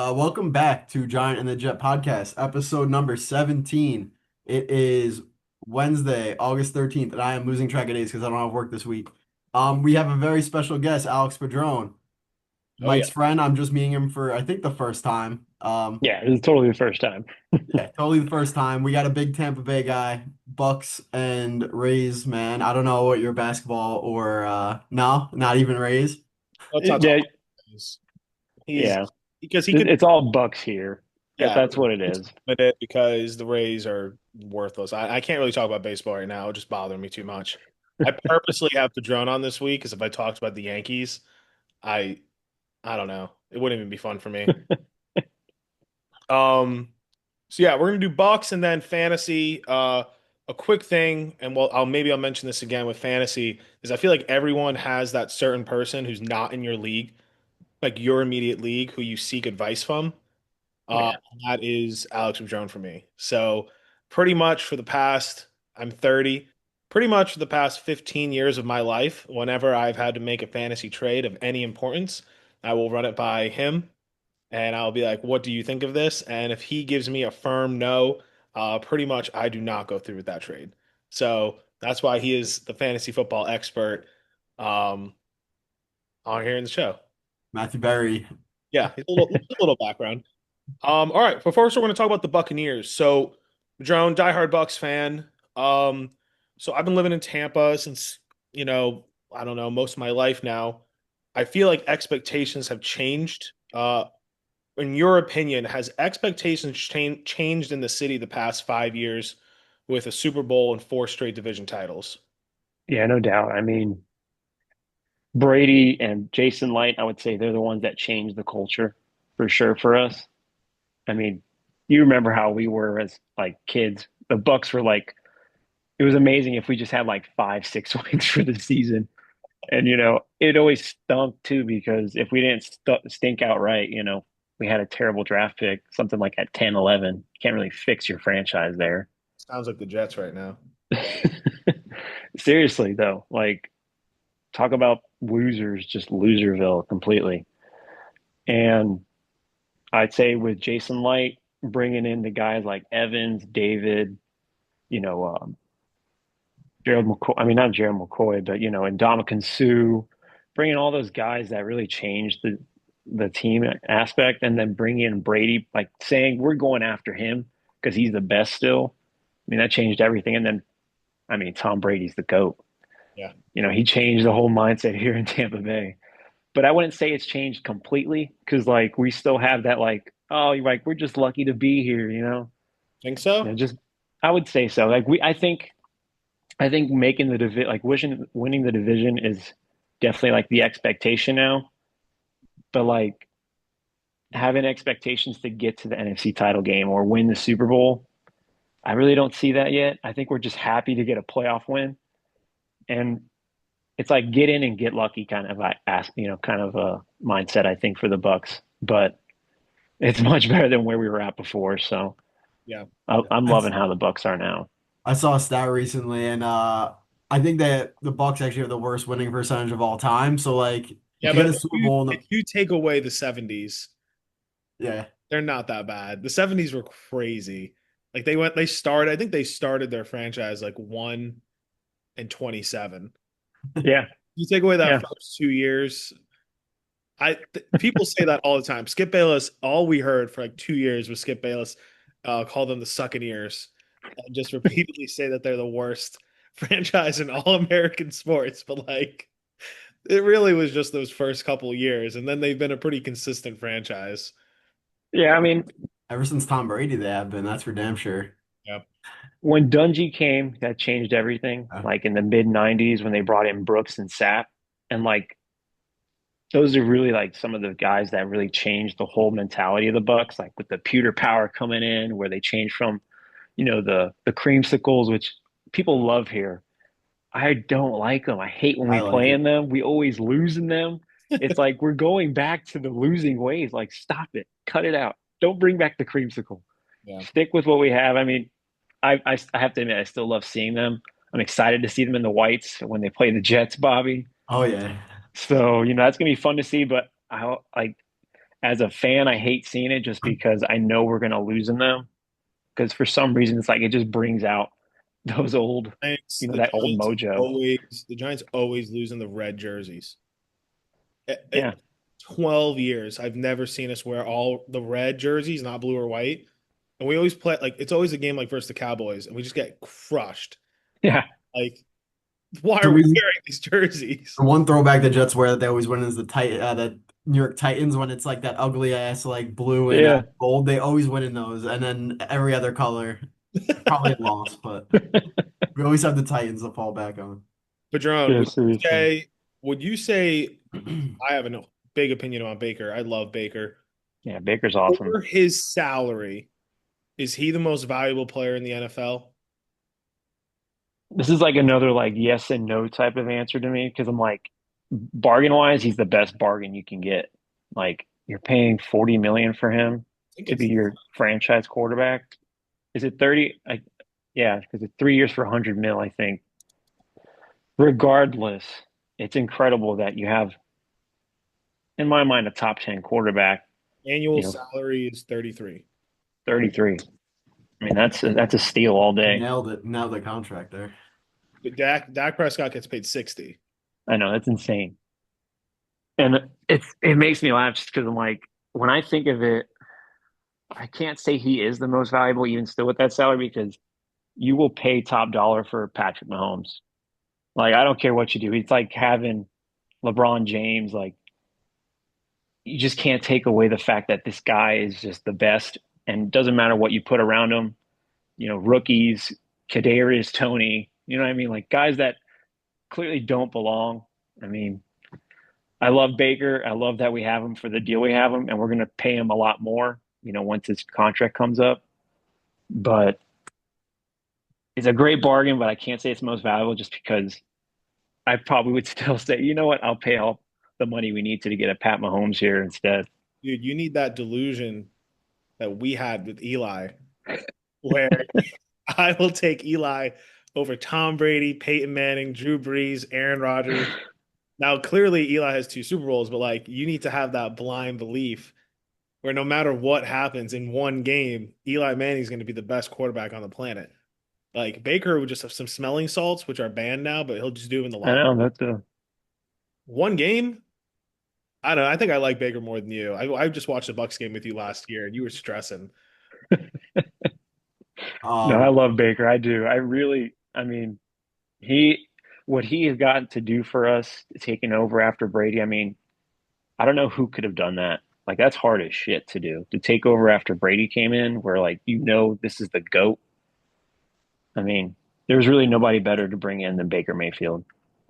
Welcome back to Giant and the Jet podcast, episode number 17. It is Wednesday, August 13th, and I am losing track of days because I don't have work this week. We have a very special guest, Alex Padron, Oh yeah, Mike's friend. I'm just meeting him for, I think, the first time. yeah, it was totally the first time. Yeah, totally the first time. We got a big Tampa Bay guy, Bucks and Rays, man. I don't know what your basketball or no, not even Rays. Let's not talk Yeah, about this. He's yeah. because he could, It- be, It's all Bucks here. yeah, That's what it it's is. limited Because the Rays are worthless. I can't really talk about baseball right now. It'll just bother me too much. I purposely have to drone on this week because if I talked about the Yankees, I I don't know. It wouldn't even be fun for me. Um, so yeah, we're gonna do Bucks and then fantasy. A quick thing, and well, I'll mention this again with fantasy, is I feel like everyone has that certain person who's not in your league, like your immediate league, who you seek advice from. yeah. And that is Alex Padron for me. So pretty much for the past, I'm 30, pretty much for the past 15 years of my life, whenever I've had to make a fantasy trade of any importance, I will run it by him and I'll be like, what do you think of this? And if he gives me a firm no, pretty much I do not go through with that trade. So that's why he is the fantasy football expert um, on here in the show. Matthew Berry. Yeah, a little background. All right. But first, we're going to talk about the Buccaneers. So, Drone, diehard Bucks fan. So I've been living in Tampa since, I don't know, most of my life now. I feel like expectations have changed. In your opinion, has expectations changed in the city the past 5 years with a Super Bowl and four straight division titles? Yeah, no doubt. I mean, Brady and Jason Light, I would say they're the ones that changed the culture for sure for us. I mean, you remember how we were as like kids. The Bucks were like, it was amazing if we just had like five, six wins for the season. And, it always stunk too because if we didn't stink outright, we had a terrible draft pick, something like at 10, 11. You can't really fix your franchise there. Sounds like the Jets right now. Seriously, though, like, talk about losers, just loserville completely. And I'd say with Jason Light bringing in the guys like Evans, David, you know, Gerald McCoy, I mean, not Gerald McCoy, but, and Dominican Sue, bringing all those guys that really changed the team aspect, and then bringing in Brady, like saying we're going after him because he's the best still. I mean, that changed everything. And then, I mean, Tom Brady's the GOAT. Yeah. He changed the whole mindset here in Tampa Bay. But I wouldn't say it's changed completely because like we still have that like, oh, you're like we're just lucky to be here, Think so? just I would say so. Like I think making the division, like winning the division is definitely like the expectation now. But like having expectations to get to the NFC title game or win the Super Bowl, I really don't see that yet. I think we're just happy to get a playoff win, and it's like get in and get lucky kind of kind of a mindset I think for the Bucks. But it's much better than where we were at before. So Yeah. I'm That's loving how the Bucks are now. I saw a stat recently, and I think that the Bucks actually have the worst winning percentage of all time. So like, Yeah, if you but get a Super Bowl, in if you take away the 70s, yeah, they're not that bad. The 70s were crazy. Like I think they started their franchise like 1 and 27. Yeah, You take away that yeah. first 2 years, people say that all the time. Skip Bayless, all we heard for like 2 years was Skip Bayless call them the Succaneers and just repeatedly say that they're the worst franchise in all American sports. But like it really was just those first couple years, and then they've been a pretty consistent franchise. Yeah, I mean, ever since Tom Brady, they have been. That's for damn sure. Yeah. when Dungy came, that changed everything. Yeah. Like in the mid 90s when they brought in Brooks and Sapp. And like those are really like some of the guys that really changed the whole mentality of the Bucks, like with the pewter power coming in, where they changed from, the creamsicles, which people love here. I don't like them. I hate when I we like play it. in them. We always lose in them. It's like we're going back to the losing ways. Like, stop it. Cut it out. Don't bring back the creamsicle. Yeah. Stick with what we have. I mean, I have to admit, I still love seeing them. I'm excited to see them in the whites when they play the Jets, Bobby. Oh yeah, So, that's gonna be fun to see. But I like as a fan, I hate seeing it just because I know we're going to lose in them. Because for some reason, it's like it just brings out those old, Giants, the that old Giants mojo. always the Giants always lose in the red jerseys. Yeah. 12 years, I've never seen us wear all the red jerseys, not blue or white. And we always play like it's always a game like versus the Cowboys, and we just get crushed. Yeah. Like, why The are we reason, wearing these jerseys? the one throwback the Jets wear that they always win is the New York Titans when it's like that ugly ass like blue and Yeah. gold. They always win in those, and then every other color probably a loss, but we always have the Titans to fall back on. Padron, Yeah, seriously. would you say I have a big opinion on Baker. I love Baker. Yeah, Baker's awesome. For his salary, is he the most valuable player in the NFL? This is like another like yes and no type of answer to me because I'm like bargain wise, he's the best bargain you can get. Like you're paying 40 million for him I think to be it's your franchise quarterback. Is it 30? Yeah, because it's 3 years for 100 mil, I think. Regardless, it's incredible that you have, in my mind, a top 10 quarterback, annual you know, salary is 33. 33. I mean, that's a steal all day. Nailed it. Nailed the contract there. But Dak Prescott gets paid 60. I know that's insane. And it makes me laugh just because I'm like, when I think of it, I can't say he is the most valuable even still with that salary because you will pay top dollar for Patrick Mahomes. Like I don't care what you do. It's like having LeBron James. Like you just can't take away the fact that this guy is just the best, and it doesn't matter what you put around him. Rookies, Kadarius Tony. You know what I mean? Like guys that clearly don't belong. I mean, I love Baker. I love that we have him for the deal we have him, and we're going to pay him a lot more. Once his contract comes up. But it's a great bargain, but I can't say it's most valuable just because I probably would still say, you know what, I'll pay all the money we need to get a Pat Mahomes here instead. Dude, you need that delusion that we had with Eli, where I will take Eli over Tom Brady, Peyton Manning, Drew Brees, Aaron Rodgers. Now, clearly, Eli has 2 Super Bowls, but like you need to have that blind belief where no matter what happens in one game, Eli Manning is going to be the best quarterback on the planet. Like Baker would just have some smelling salts, which are banned now, but he'll just do them in the I locker know room. that's a One game, I don't know. I think I like Baker more than you. I just watched the Bucs game with you last year, and you were stressing. no, I Um, love Baker. I do. I mean, he what he has gotten to do for us taking over after Brady. I mean, I don't know who could have done that. Like that's hard as shit to do. To take over after Brady came in, where like this is the GOAT. I mean, there's really nobody better to bring in than Baker Mayfield.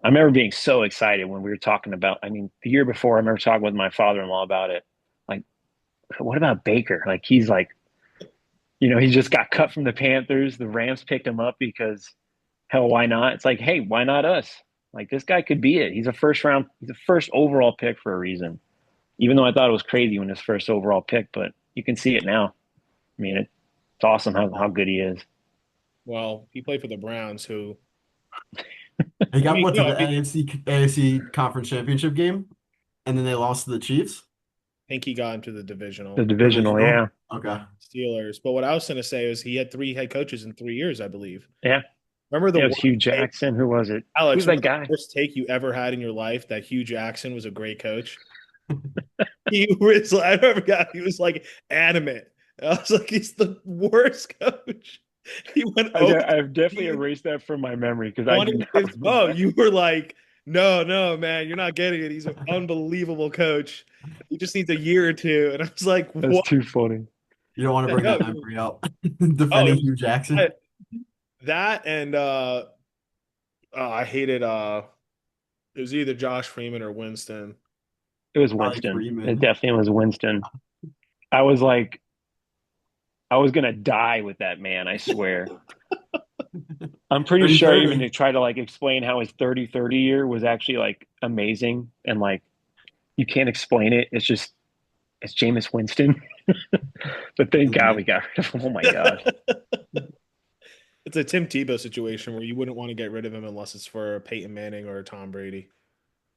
I remember being so excited when we were talking about, I mean, the year before, I remember talking with my father-in-law about it. Like, what about Baker? Like, he's like, he just got cut from the Panthers. The Rams picked him up because, hell, why not? It's like, hey, why not us? Like, this guy could be it. He's a first overall pick for a reason. Even though I thought it was crazy when his first overall pick, but you can see it now. I mean, it's awesome how good he is. Well, he played for the Browns, who he I got mean, what to no, the I mean, AFC Conference Championship game, and then they lost to the Chiefs. I think he got into the The divisional divisional, Divisional. yeah. Okay. Steelers. But what I was going to say is he had 3 head coaches in 3 years, I believe. Yeah. Remember the Yeah, it was worst Hugh take, Jackson. Who was it? Alex? Who's that Remember guy? the worst take you ever had in your life that Hugh Jackson was a great coach? He was. I remember, he was like adamant. I was like, he's the worst coach. He went over I've definitely team, erased that from my memory because I do wanted not his. remember Oh, that. you were like, no, no, man, you're not getting it. He's an unbelievable coach. He just needs a year or two. And I was like, That's what too funny. You don't want to the bring hell? that memory up. Oh, Defending Hugh Jackson. that and I hated it was either Josh Freeman or Winston. It was I like Winston. It Freeman. definitely was Winston. I was like, I was gonna die with that man, I swear. I'm pretty Pretty sure even to 30. try to like explain how his 30-30 year was actually like amazing and like you can't explain it. It's Jameis Winston. But thank Isn't God it? we got rid of him. Oh my God. It's a Tim Tebow situation where you wouldn't want to get rid of him unless it's for Peyton Manning or Tom Brady.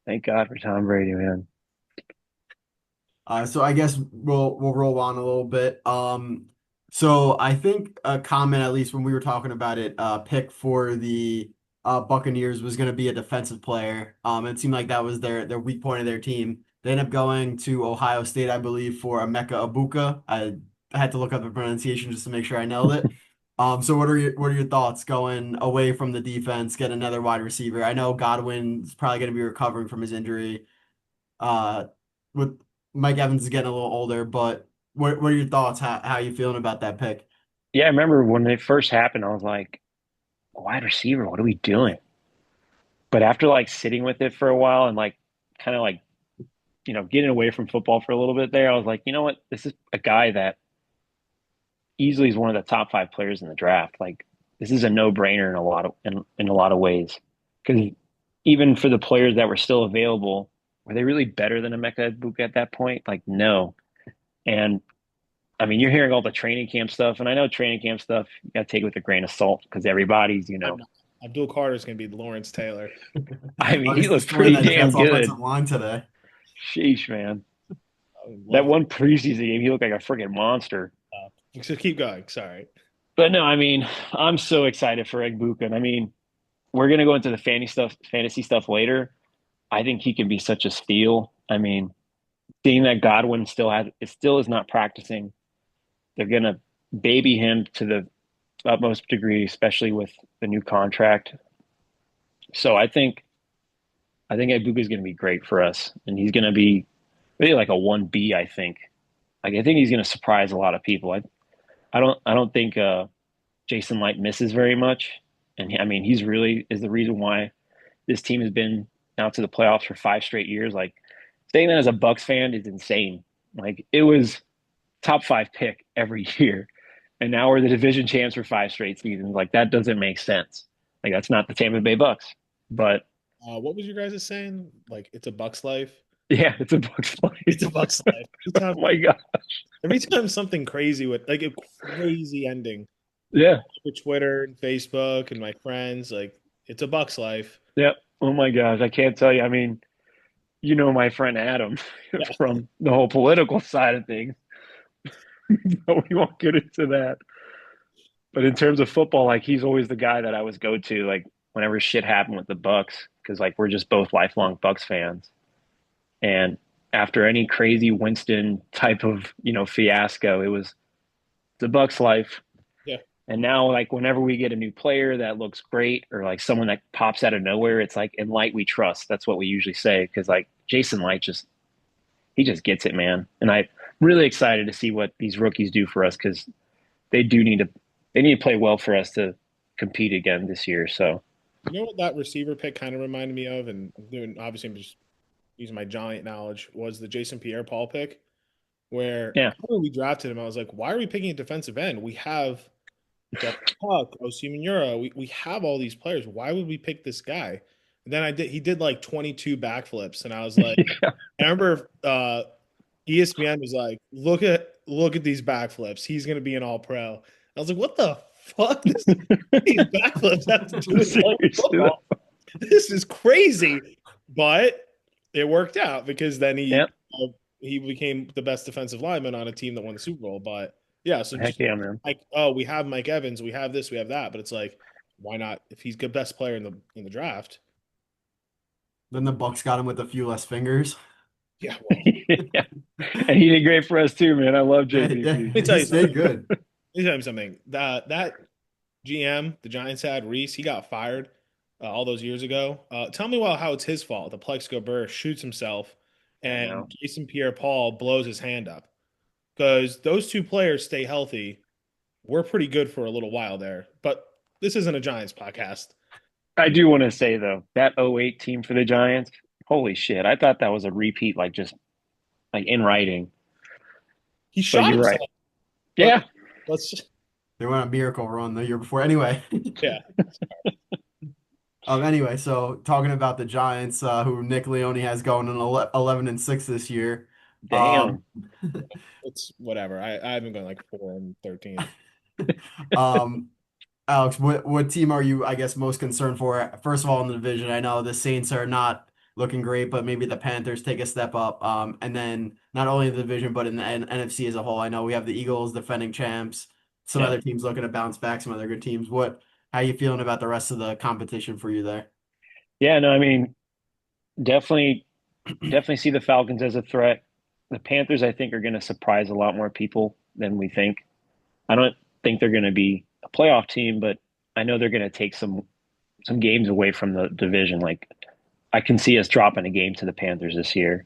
Thank God for Tom Brady, man. So I guess we'll roll on a little bit. So I think a comment, at least when we were talking about it, pick for the Buccaneers was going to be a defensive player. It seemed like that was their weak point of their team. They ended up going to Ohio State, I believe, for Emeka Egbuka. I had to look up the pronunciation just to make sure I nailed it. So what are your thoughts going away from the defense, get another wide receiver? I know Godwin's probably going to be recovering from his injury. Uh, with Mike Evans is getting a little older, but what are your thoughts? How you feeling about that pick? Yeah, I remember when it first happened, I was like, wide receiver, what are we doing? But after like sitting with it for a while and like kind of like, getting away from football for a little bit there, I was like, you know what? This is a guy that easily is one of the top 5 players in the draft. Like this is a no-brainer in a lot of ways. Because even for the players that were still available, were they really better than Emeka Egbuka at that point? Like no. And I mean, you're hearing all the training camp stuff, and I know training camp stuff you got to take it with a grain of salt because I'm not. Abdul Carter is going to be Lawrence Taylor. I mean, he He's looked destroying pretty that damn Jets good. offensive line today. Sheesh, man. I would That love one preseason game, he looked like a freaking monster. So keep going. Sorry. But no, I mean, I'm so excited for Egbuka. And I mean, we're gonna go into the fantasy stuff later. I think he can be such a steal. I mean, seeing that Godwin still is not practicing, they're gonna baby him to the utmost degree, especially with the new contract. So I think Egbuka is gonna be great for us, and he's gonna be really like a 1B, I think. Like I think he's gonna surprise a lot of people. I don't think Jason Light misses very much, and I mean he's really is the reason why this team has been out to the playoffs for 5 straight years. Like saying that as a Bucs fan is insane. Like it was top 5 pick every year, and now we're the division champs for 5 straight seasons. Like that doesn't make sense. Like that's not the Tampa Bay Bucs. But What was your guys' saying? Like it's a Bucks life. yeah, it's a Bucs It's a life. Bucks life. Oh my god. Every time something crazy with like a crazy ending Yeah. for Twitter and Facebook and my friends, like it's a Bucks life. Yep. Oh my gosh. I can't tell you. I mean, my friend Adam Yeah. from the whole political side of things. But we won't get into that. But in terms of football, like he's always the guy that I was go to, like whenever shit happened with the Bucks, because like we're just both lifelong Bucks fans. And after any crazy Winston type of fiasco, it was the Bucks life. Yeah. And now, like whenever we get a new player that looks great, or like someone that pops out of nowhere, it's like in Light we trust. That's what we usually say because like Jason Light he just gets it, man. And I'm really excited to see what these rookies do for us because they do need to they need to play well for us to compete again this year. So You know what that receiver pick kind of reminded me of, and obviously I'm just using my giant knowledge, was the Jason Pierre-Paul pick, where yeah, when we drafted him, I was like, why are we picking a defensive end? We have Jeff Puck, Osi Manura. We have all these players. Why would we pick this guy? And then he did like 22 backflips, and I was like, I remember ESPN was like, look at these backflips. He's gonna be an all pro. I was like, what the fuck? These backflips have to do with football. This is crazy. But it worked out because then yep. he became the best defensive lineman on a team that won the Super Bowl. But yeah, so Heck just yeah, man. like, oh, we have Mike Evans, we have this, we have that, but it's like, why not? If he's the best player in the draft, Then the Bucks got him with a few less fingers. yeah. Well, Yeah. And he did great for us too, man. I love Yeah, JPP. me tell he you stayed something. good. Let me tell you something. That GM the Giants had, Reese, he got fired all those years ago. Tell me how it's his fault. The Plexico Burr shoots himself, I and know. Jason Pierre-Paul blows his hand up because those two players stay healthy. We're pretty good for a little while there, but this isn't a Giants podcast. I do want to say though, that '08 team for the Giants, holy shit. I thought that was a repeat, like just like in writing. He But shot you're right. himself. Yeah. Let's They went on a miracle run the year before. Anyway, yeah. anyway, so talking about the Giants, who Nick Leone has going in 11-6 this year. Um, Damn. It's whatever. I haven't gone like 4-13. um, Alex, what team are you, I guess, most concerned for? First of all, in the division, I know the Saints are not looking great, but maybe the Panthers take a step up. And then not only the division, but in the NFC as a whole. I know we have the Eagles, defending champs, some Yeah. other teams looking to bounce back, some other good teams. How you feeling about the rest of the competition for you there? Yeah, no, I mean, definitely, definitely see the Falcons as a threat. The Panthers, I think, are going to surprise a lot more people than we think. I don't think they're going to be a playoff team, but I know they're going to take some games away from the division. Like I can see us dropping a game to the Panthers this year.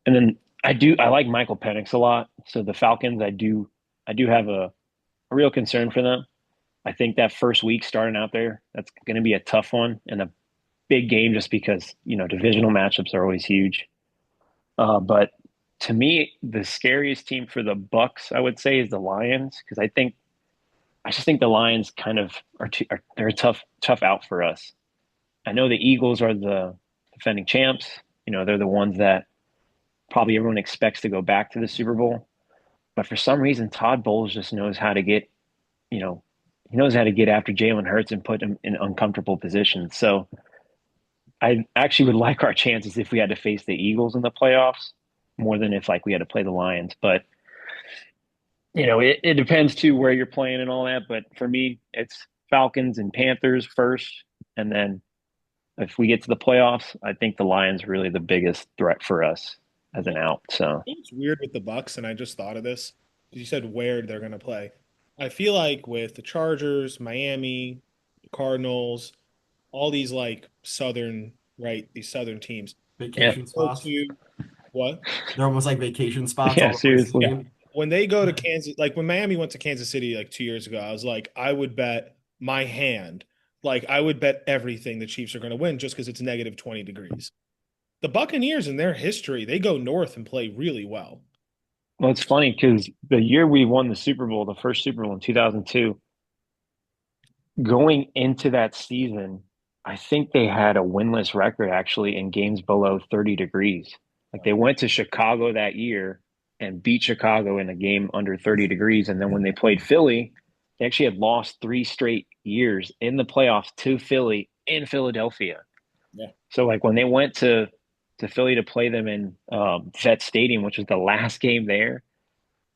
And then I like Michael Penix a lot. So the Falcons, I do have a real concern for them. I think that first week starting out there, that's going to be a tough one and a big game just because, divisional matchups are always huge. But to me, the scariest team for the Bucs, I would say, is the Lions because I just think the Lions kind of they're a tough out for us. I know the Eagles are the defending champs. They're the ones that probably everyone expects to go back to the Super Bowl. But for some reason, Todd Bowles just knows how to get, you know, he knows how to get after Jalen Hurts and put him in uncomfortable positions. So I actually would like our chances if we had to face the Eagles in the playoffs more than if like we had to play the Lions. But it depends too where you're playing and all that. But for me, it's Falcons and Panthers first, and then if we get to the playoffs, I think the Lions are really the biggest threat for us as an out. So It's weird with the Bucks, and I just thought of this. You said where they're going to play. I feel like with the Chargers, Miami, Cardinals, all these like southern, right? These southern teams. yeah, Vacation Go spots. to what? They're almost like vacation spots, yeah, all the places you seriously. Yeah. name. When they go to Kansas, like when Miami went to Kansas City like 2 years ago, I was like, I would bet my hand, like I would bet everything the Chiefs are going to win just because it's negative 20 degrees. The Buccaneers in their history, they go north and play really well. Well, it's funny because the year we won the Super Bowl, the first Super Bowl in 2002, going into that season, I think they had a winless record actually in games below 30 degrees. Like they went to Chicago that year and beat Chicago in a game under 30 degrees. And then when they played Philly, they actually had lost 3 straight years in the playoffs to Philly in Philadelphia. Yeah. So like when they went to Philly to play them in Vet Stadium, which was the last game there,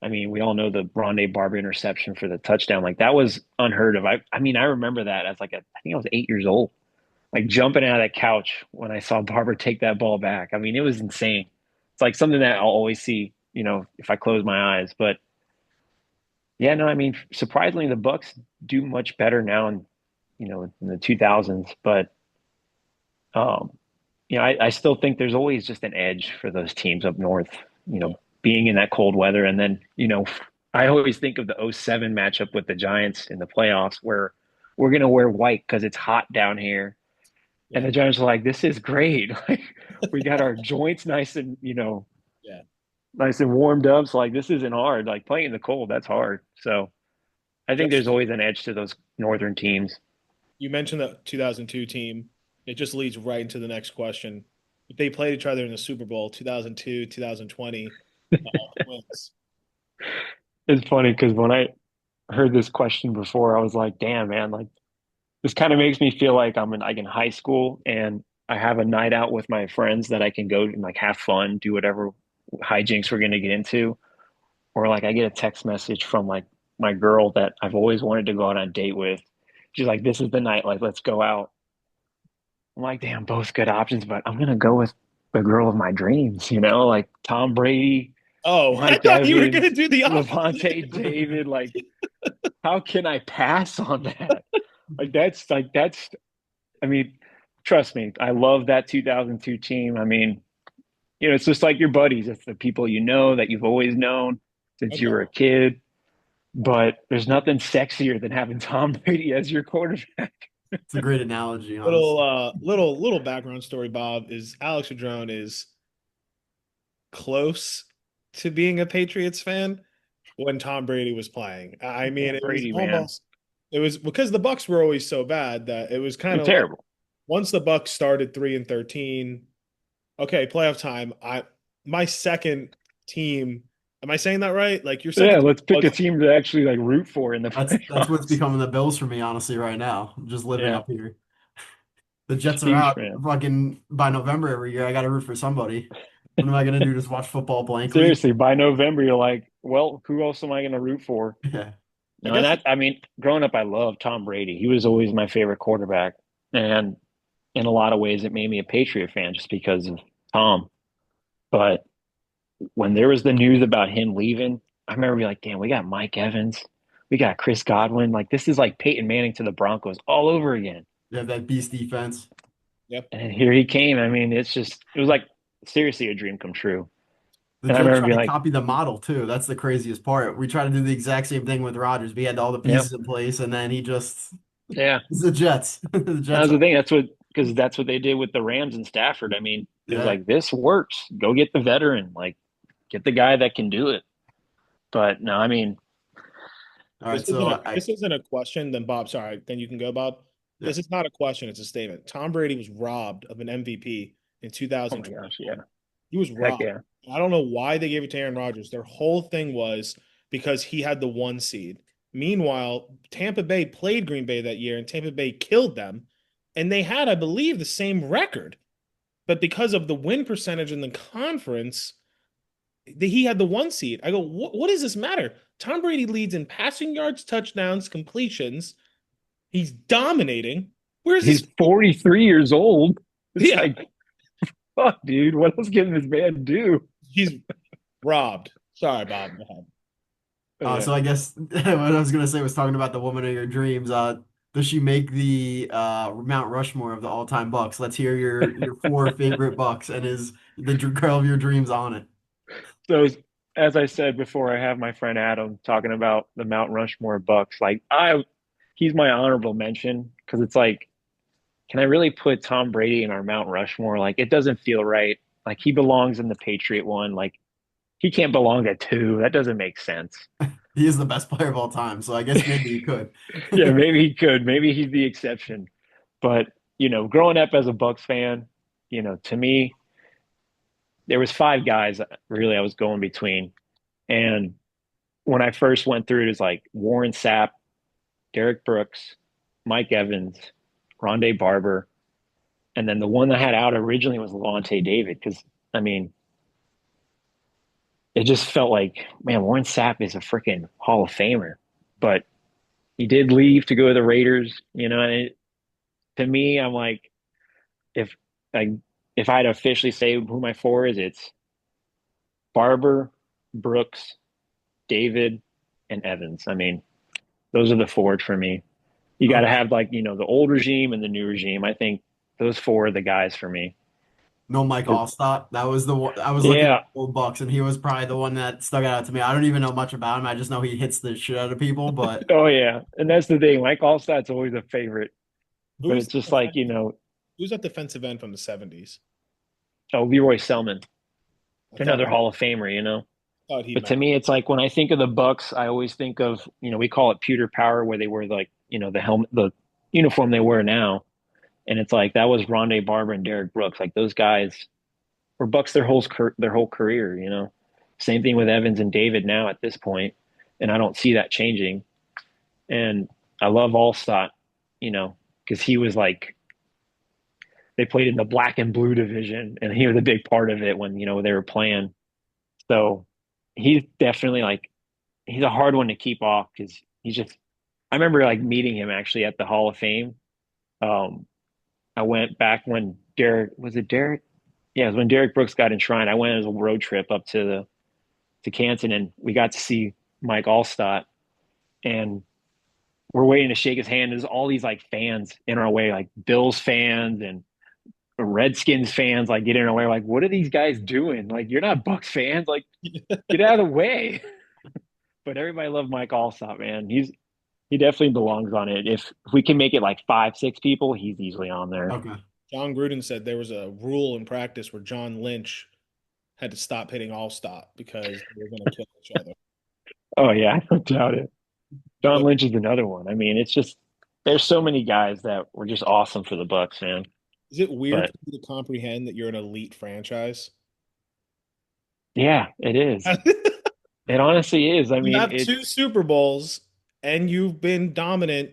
I mean, we all know the Rondé Barber interception for the touchdown. Like that was unheard of. I mean, I remember that as like I think I was 8 years old, like jumping out of that couch when I saw Barber take that ball back. I mean, it was insane. It's like something that I'll always see, if I close my eyes. But yeah, no, I mean, surprisingly, the Bucks do much better now in the 2000s. But um, I still think there's always just an edge for those teams up north, being in that cold weather. And then, I always think of the '07 matchup with the Giants in the playoffs where we're going to wear white because it's hot down here. And Yeah. the Giants are like, this is great. Like we got our joints nice and, Yeah. nice and warmed up. So like, this isn't hard. Like playing in the cold, that's hard. So I think there's Just always an edge to those northern teams. you mentioned the 2002 team. It just leads right into the next question. If they played each other in the Super Bowl 2002, 2020, wins. It's funny because when I heard this question before, I was like, damn, man, like this kind of makes me feel like I'm in high school and I have a night out with my friends that I can go and like have fun, do whatever hijinks we're gonna get into. Or like I get a text message from like my girl that I've always wanted to go out on a date with. She's like, "This is the night, like let's go out." I'm like, damn, both good options, but I'm gonna go with the girl of my dreams, like Tom Brady, Oh, I Mike thought you were going to Evans, do the Levante opposite. David. Like, how can I pass on that? Like that's I mean, trust me, I love that 2002 team. I mean, it's just like your buddies. It's the people that you've always known since you Okay. were a kid. But there's nothing sexier than having Tom Brady as your quarterback. It's a great analogy, Little honestly. little background story, Bob, is Alex Padron is close to being a Patriots fan when Tom Brady was playing. I mean, Yeah, it was Brady, man. almost it was because the Bucks were always so bad that it was kind They're of like terrible. once the Bucks started 3-13, okay, playoff time. My second team, am I saying that right? Like your Yeah, second team let's pick a was team to actually like root for in the That's what's playoffs. becoming the Bills for me, honestly, right now. Just living Yeah. up here. The Jets are Huge out fan. fucking by November every year. I got to root for somebody. What am I gonna do? Just watch football blankly? Seriously, by November, you're like, well, who else am I going to root for? Yeah. I No, and guess I mean, growing up, I loved Tom Brady. He was always my favorite quarterback. And in a lot of ways, it made me a Patriot fan just because of Tom. But when there was the news about him leaving, I remember being like, damn, we got Mike Evans. We got Chris Godwin. Like, this is like Peyton Manning to the Broncos all over again. You have that beast defense. Yep. And here he came. I mean, it was like seriously a dream come true. The And I Jets remember try being to like, copy the model too. That's the craziest part. We try to do the exact same thing with Rodgers. We had all the yeah, pieces in place, and then he just yeah. it's the Jets. The That Jets was the are thing. Because that's what they did with the Rams and Stafford. I mean, it was yeah. like, this works. Go get the veteran. Like, get the guy that can do it. But no, I mean, All right, so I This isn't a question. Then Bob, sorry, then you can go, Bob. yeah. This is not a question. It's a statement. Tom Brady was robbed of an MVP in oh my gosh, 2021. yeah. He was Heck robbed. yeah. I don't know why they gave it to Aaron Rodgers. Their whole thing was because he had the 1 seed. Meanwhile, Tampa Bay played Green Bay that year, and Tampa Bay killed them. And they had, I believe, the same record. But because of the win percentage in the conference, he had the 1 seed. I go, what does this matter? Tom Brady leads in passing yards, touchdowns, completions. He's dominating. Where's He's this? 43 years old. It's Yeah, like, fuck, dude, what else can this man do? he's robbed. Sorry, Bob. Go ahead. Yeah. So I guess what I was gonna say was talking about the woman of your dreams. Does she make the Mount Rushmore of the all-time Bucks? Let's hear your four favorite Bucks and is the girl of your dreams on it? So as I said before, I have my friend Adam talking about the Mount Rushmore Bucks. He's my honorable mention because it's like, can I really put Tom Brady in our Mount Rushmore? Like, it doesn't feel right. Like, he belongs in the Patriot one. Like, he can't belong at two. That doesn't make sense. He is the best player of all time, so I guess maybe you could. Yeah, maybe he could. Maybe he's the exception. But, growing up as a Bucks fan, to me, there was five guys really I was going between. And when I first went through it, was like Warren Sapp, Derrick Brooks, Mike Evans, Rondé Barber, and then the one that had out originally was Levante David. Because I mean, it just felt like, man, Warren Sapp is a freaking Hall of Famer, but he did leave to go to the Raiders. And to me, I'm like, if I if I had to officially say who my four is, it's Barber, Brooks, David, and Evans. I mean, those are the four for me. You got to Okay. have like, the old regime and the new regime. I think those four are the guys for me. No Mike 'Cause- Alstott. That was the one I was looking at yeah. old Bucks, and he was probably the one that stuck out to me. I don't even know much about him. I just know he hits the shit out of people, but Oh yeah. And that's the thing. Mike Allstott's always a favorite, but Who's it's just like, who's that defensive end from the 70s? oh, Leroy Selman, I thought another Hall of Famer. thought he But to meant me, it's like when I think of the Bucks, I always think of, we call it pewter power, where they wear like, the helmet, the uniform they wear now. And it's like that was Rondé Barber and Derrick Brooks. Like those guys were Bucks their whole career. Same thing with Evans and David now at this point, and I don't see that changing. And I love Alstott, because he was like they played in the black and blue division, and he was a big part of it when they were playing. So he's definitely like he's a hard one to keep off because he's just. I remember like meeting him actually at the Hall of Fame. Um, I went back when Derrick was it Derrick? Yeah, it was when Derrick Brooks got enshrined. I went as a road trip up to Canton, and we got to see Mike Alstott, and we're waiting to shake his hand. There's all these like fans in our way, like Bills fans and Redskins fans, like getting in our way. Like, what are these guys doing? Like, you're not Bucks fans. Like, get out of the way. But everybody loved Mike Alstott, man. He definitely belongs on it. If we can make it like 5, 6 people, he's easily on there. okay. John Gruden said there was a rule in practice where John Lynch had to stop hitting Alstott because they were going to kill each other. Oh yeah, I don't doubt it. John But Lynch is another one. I mean, it's just there's so many guys that were just awesome for the Bucks, man. is it weird But for you to comprehend that you're an elite franchise? yeah, it is. It honestly is. I You mean, have two Super Bowls and you've been dominant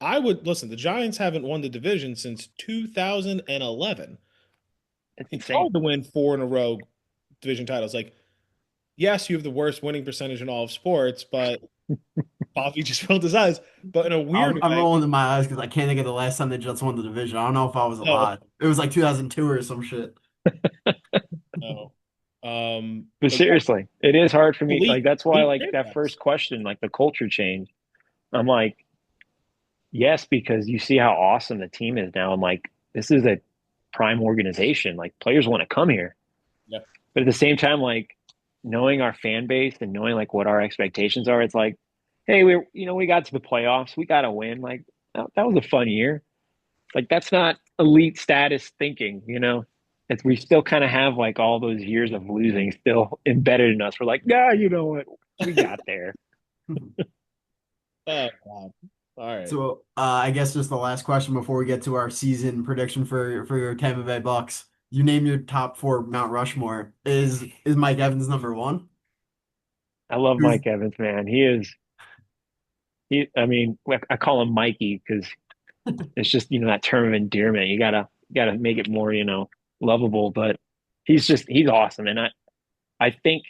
I would listen. The Giants haven't won the division since 2011. It's It's insane. hard to win four in a row division titles. Like, yes, you have the worst winning percentage in all of sports, but Coffee just rolled his eyes. But in a I'm, weird I'm way, rolling in my eyes because I can't think of the last time the Jets won the division. I don't know if I was no, alive. It was like 2002 or some shit. no. But But yeah, seriously, it is hard for me. Like elite, that's why elite like that franchise. first question, like the culture change. I'm like, yes, because you see how awesome the team is now. I'm like, this is a prime organization. Like players want to come here. Yeah. But at the same time, like knowing our fan base and knowing like what our expectations are, it's like, hey, we got to the playoffs. We got to win. Like that was a fun year. Like that's not elite status thinking, you know. It's we still kind of have like all those years of losing still embedded in us. We're like, nah, you know what? We got there. Oh God. All right. So I guess just the last question before we get to our season prediction for your Tampa Bay Bucks. You name your top four Mount Rushmore. Is Mike Evans number one? I love Who's Mike Evans, man. He is he. I mean, I call him Mikey because it's just that term of endearment. You gotta make it more lovable. But he's awesome, and I think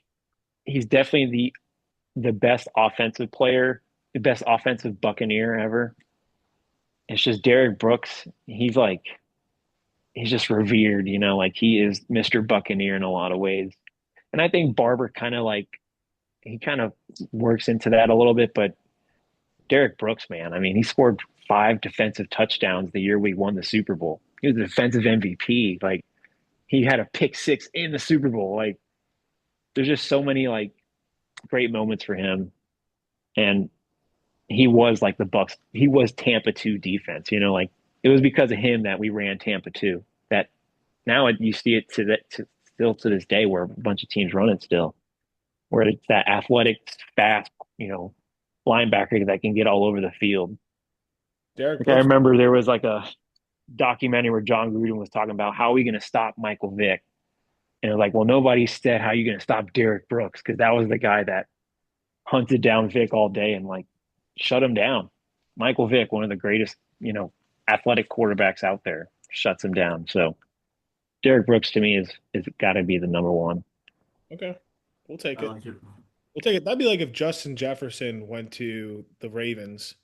he's definitely the best offensive player, the best offensive Buccaneer ever. It's just Derrick Brooks. He's just revered, like he is Mr. Buccaneer in a lot of ways. And I think Barber he kind of works into that a little bit, but Derrick Brooks, man, I mean, he scored 5 defensive touchdowns the year we won the Super Bowl. He was the defensive MVP. Like he had a pick six in the Super Bowl. Like there's just so many like great moments for him. And he was like the Bucs. He was Tampa 2 defense, like it was because of him that we ran Tampa 2. That now you see it still to this day where a bunch of teams run it still, where it's that athletic, fast, linebacker that can get all over the field. Derek Like I Brooks. remember there was like a documentary where John Gruden was talking about how are we going to stop Michael Vick, and it was like, well, nobody said how are you going to stop Derrick Brooks because that was the guy that hunted down Vick all day and like shut him down. Michael Vick, one of the greatest, athletic quarterbacks out there, shuts him down. So Derrick Brooks to me is got to be the number one. Okay. We'll take I it. like it. We'll take it. That'd be like if Justin Jefferson went to the Ravens.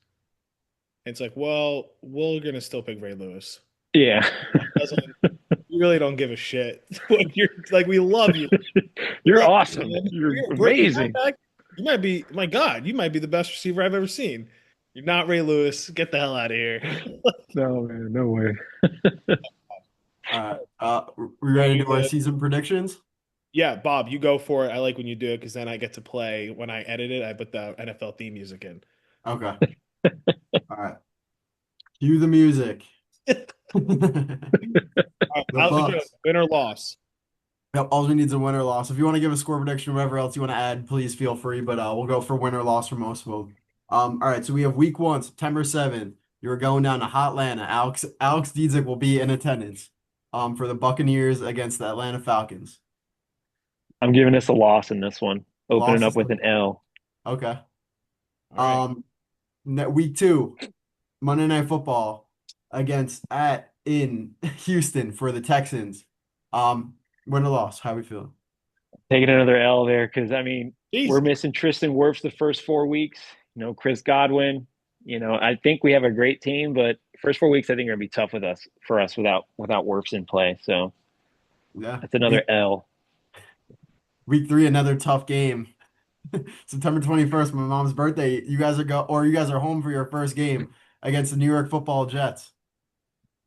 It's like, well, we're gonna still pick Ray Lewis. Yeah, Doesn't We really don't give a shit. Like, you're like, we love you. you're Love you, awesome. man. You're You're gonna bring that amazing. back. You might be, my God, you might be the best receiver I've ever seen. You're not Ray Lewis. Get the hell out of here. No man, no way. All right. We Want ready me to do our to- season predictions? Yeah, Bob, you go for it. I like when you do it because then I get to play. When I edit it, I put the NFL theme music in. Okay. All right. Cue the music. All The right, Joe, Bucks. win or loss. Yep, all we need is a win or loss. If you want to give a score prediction, whatever else you want to add, please feel free. But we'll go for win or loss for most of them. All right, so we have week one, September 7th. You're going down to Hotlanta. Alex Dietzick will be in attendance for the Buccaneers against the Atlanta Falcons. I'm giving us a loss in this one. Opening Loss up is with an L. okay. All right. Week two, Monday Night Football against in Houston for the Texans. Win or loss? How we feeling? Taking another L there because I mean we're Jesus. missing Tristan Wirfs the first 4 weeks. Chris Godwin. I think we have a great team, but first 4 weeks I think are gonna be tough for us without Wirfs in play. So Yeah. that's another L. Week three, another tough game. September 21st, my mom's birthday. You guys are home for your first game against the New York Football Jets.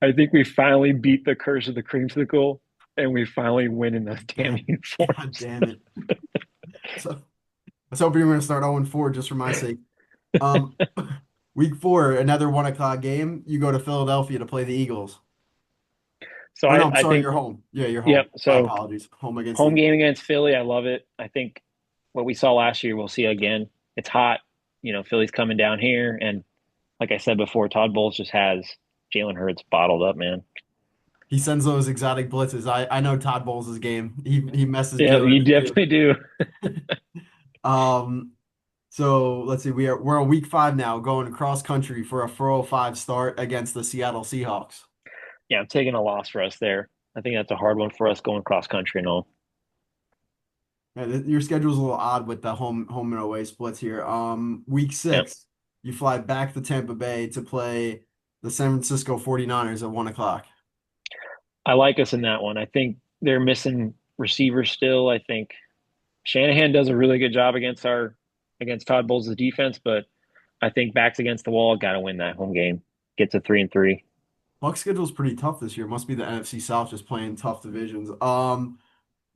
I think we finally beat the curse of the creamsicle, and we finally win in those damn God uniforms. damn it. So I was hoping you were going to start 0-4 just for my sake. Um, week four, another 1 o'clock game. You go to Philadelphia to play the Eagles. So Or no, I'm I sorry, think, you're home. Yeah, you're home. yep. My So apologies. Home against home the game against Philly, I love it. I think what we saw last year, we'll see again. It's hot. Philly's coming down here, and like I said before, Todd Bowles just has Jalen Hurts bottled up, man. He sends those exotic blitzes. I know Todd Bowles' game. He messes Yeah, you Jalen up too. definitely do. Um, So let's see, we're on week 5 now, going cross country for a 4:05 start against the Seattle Seahawks. Yeah, I'm taking a loss for us there. I think that's a hard one for us going cross country and all. Yeah, your schedule's a little odd with the home and away splits here. Week Yeah, 6, you fly back to Tampa Bay to play the San Francisco 49ers at 1 o'clock. I like us in that one. I think they're missing receivers still. I think Shanahan does a really good job against Todd Bowles' defense, but I think backs against the wall, got to win that home game. Get to 3-3. Bucs schedule's pretty tough this year. Must be the NFC South just playing tough divisions.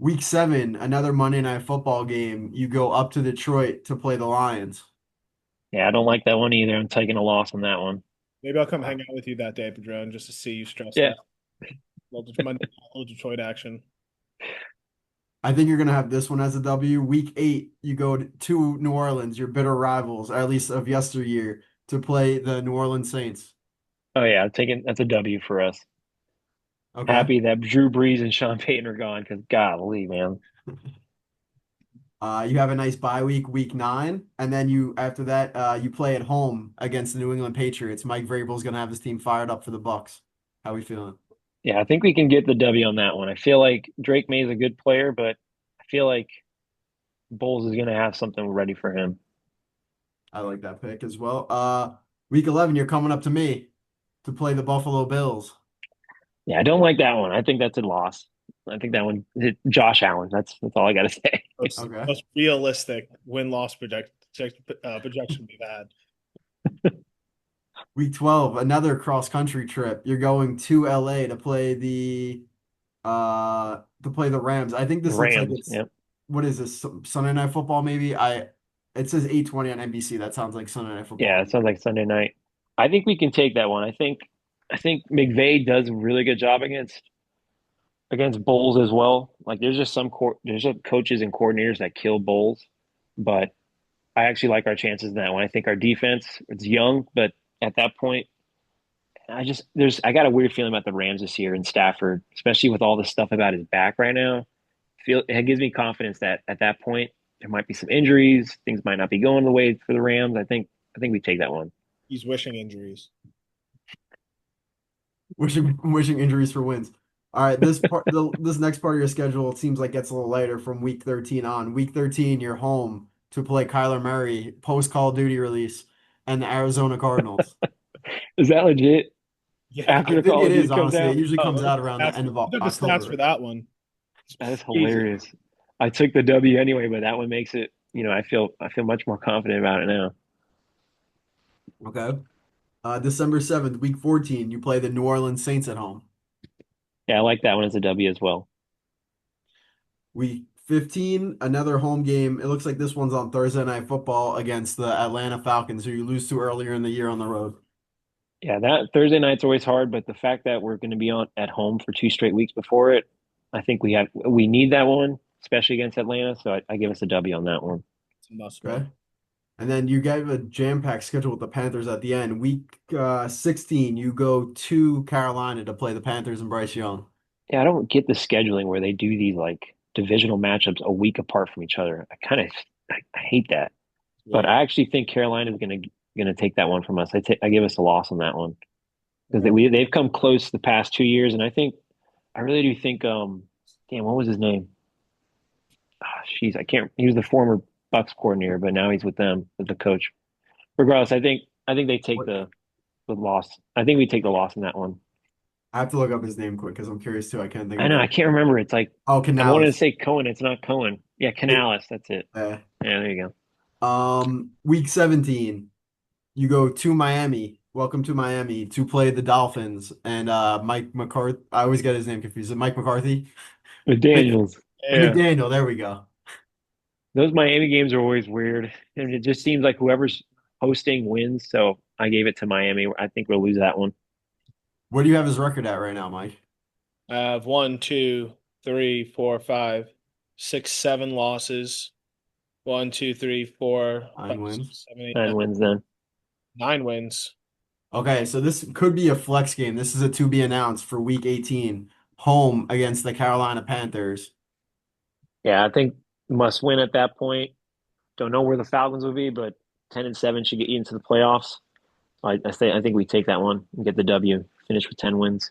Week 7, another Monday Night Football game. You go up to Detroit to play the Lions. Yeah, I don't like that one either. I'm taking a loss on that one. Maybe I'll come hang out with you that day, Padron, just to see you stressed Yeah, out. Little Detroit action. I think you're gonna have this one as a W. Week 8, you go to New Orleans, your bitter rivals, or at least of yesteryear, to play the New Orleans Saints. oh yeah, I'm taking that's a W for us. Okay. Happy that Drew Brees and Sean Payton are gone because golly, man. You have a nice bye week, week 9, and then you after that you play at home against the New England Patriots. Mike Vrabel's gonna have his team fired up for the Bucs. How we feeling? Yeah, I think we can get the W on that one. I feel like Drake May is a good player, but I feel like Bowles is going to have something ready for him. I like that pick as well. Week 11, you're coming up to me to play the Buffalo Bills. Yeah, I don't like that one. I think that's a loss. I think that one, Josh Allen. That's all I got to say. Okay. Most realistic win-loss projection we've had. Week 12, another cross-country trip. You're going to LA to play the Rams. I think The this looks like Rams. it's Yep. what is this? Sunday Night Football maybe? It says 8:20 on NBC. That sounds like Sunday Night Yeah, Football. it sounds like Sunday night. I think we can take that one. I think McVay does a really good job against Bowles as well. Like there's just there's some coaches and coordinators that kill Bowles, but I actually like our chances in that one. I think our defense, it's young, but at that point, I got a weird feeling about the Rams this year and Stafford, especially with all the stuff about his back right now. It gives me confidence that at that point there might be some injuries, things might not be going the way for the Rams. I think we take that one. He's wishing injuries. Wishing injuries for wins. All right, this next part of your schedule it seems like gets a little lighter from week 13 on. Week 13, you're home to play Kyler Murray post Call of Duty release and the Arizona Cardinals. Is that legit? Yeah. After I the think Call it of is Duty comes honestly. It out? usually Oh, comes out around the end of look at the stats for October. that one. That is Easy. hilarious. I took the W anyway, but that one makes it, I feel much more confident about it now. Okay. December 7th, week 14, you play the New Orleans Saints at home. Yeah, I like that one as a W as well. Week 15, another home game. It looks like this one's on Thursday Night Football against the Atlanta Falcons, who you lose to earlier in the year on the road. Yeah, that Thursday night's always hard, but the fact that we're going to be on at home for 2 straight weeks before it, I think we need that one, especially against Atlanta. So I give us a W on that one. It's a must Okay. win. And then you get a jam-packed schedule with the Panthers at the end. Week 16, you go to Carolina to play the Panthers and Bryce Young. Yeah, I don't get the scheduling where they do these like divisional matchups a week apart from each other. I hate that. But Weird. I actually think Carolina's gonna take that one from us. I give us a loss on that one because Okay. they've come close the past 2 years, and I really do think damn, what was his name? Jeez, I can't. He was the former Bucs coordinator, but now he's with them as the coach. Regardless, I think they take What? the loss. I think we take the loss in that one. I have to look up his name quick because I'm curious too. I can't think I of know it. I can't remember. It's like Oh, I wanted to Canales. say Cohen. It's not Cohen. Yeah, It, Canales. That's it. uh, Yeah, there you go. Week 17, you go to Miami. Welcome to Miami to play the Dolphins and Mike McCarthy. I always get his name confused. Is it Mike McCarthy? With Mc, Daniels. Yeah. McDaniel. There we go. Those Miami games are always weird, and it just seems like whoever's hosting wins. So I gave it to Miami. I think we'll lose that one. Where do you have his record at right now, Mike? I have 1, 2, 3, 4, 5, 6, 7 losses. 1, 2, 3, 4, 5, 9 wins. 6, 7, 8, 9, 9 wins then. 9 wins. Okay, so this could be a flex game. This is a to be announced for week 18, home against the Carolina Panthers. Yeah, I think must win at that point. Don't know where the Falcons will be, but 10-7 should get you into the playoffs. I think we take that one and get the W. Finish with 10 wins.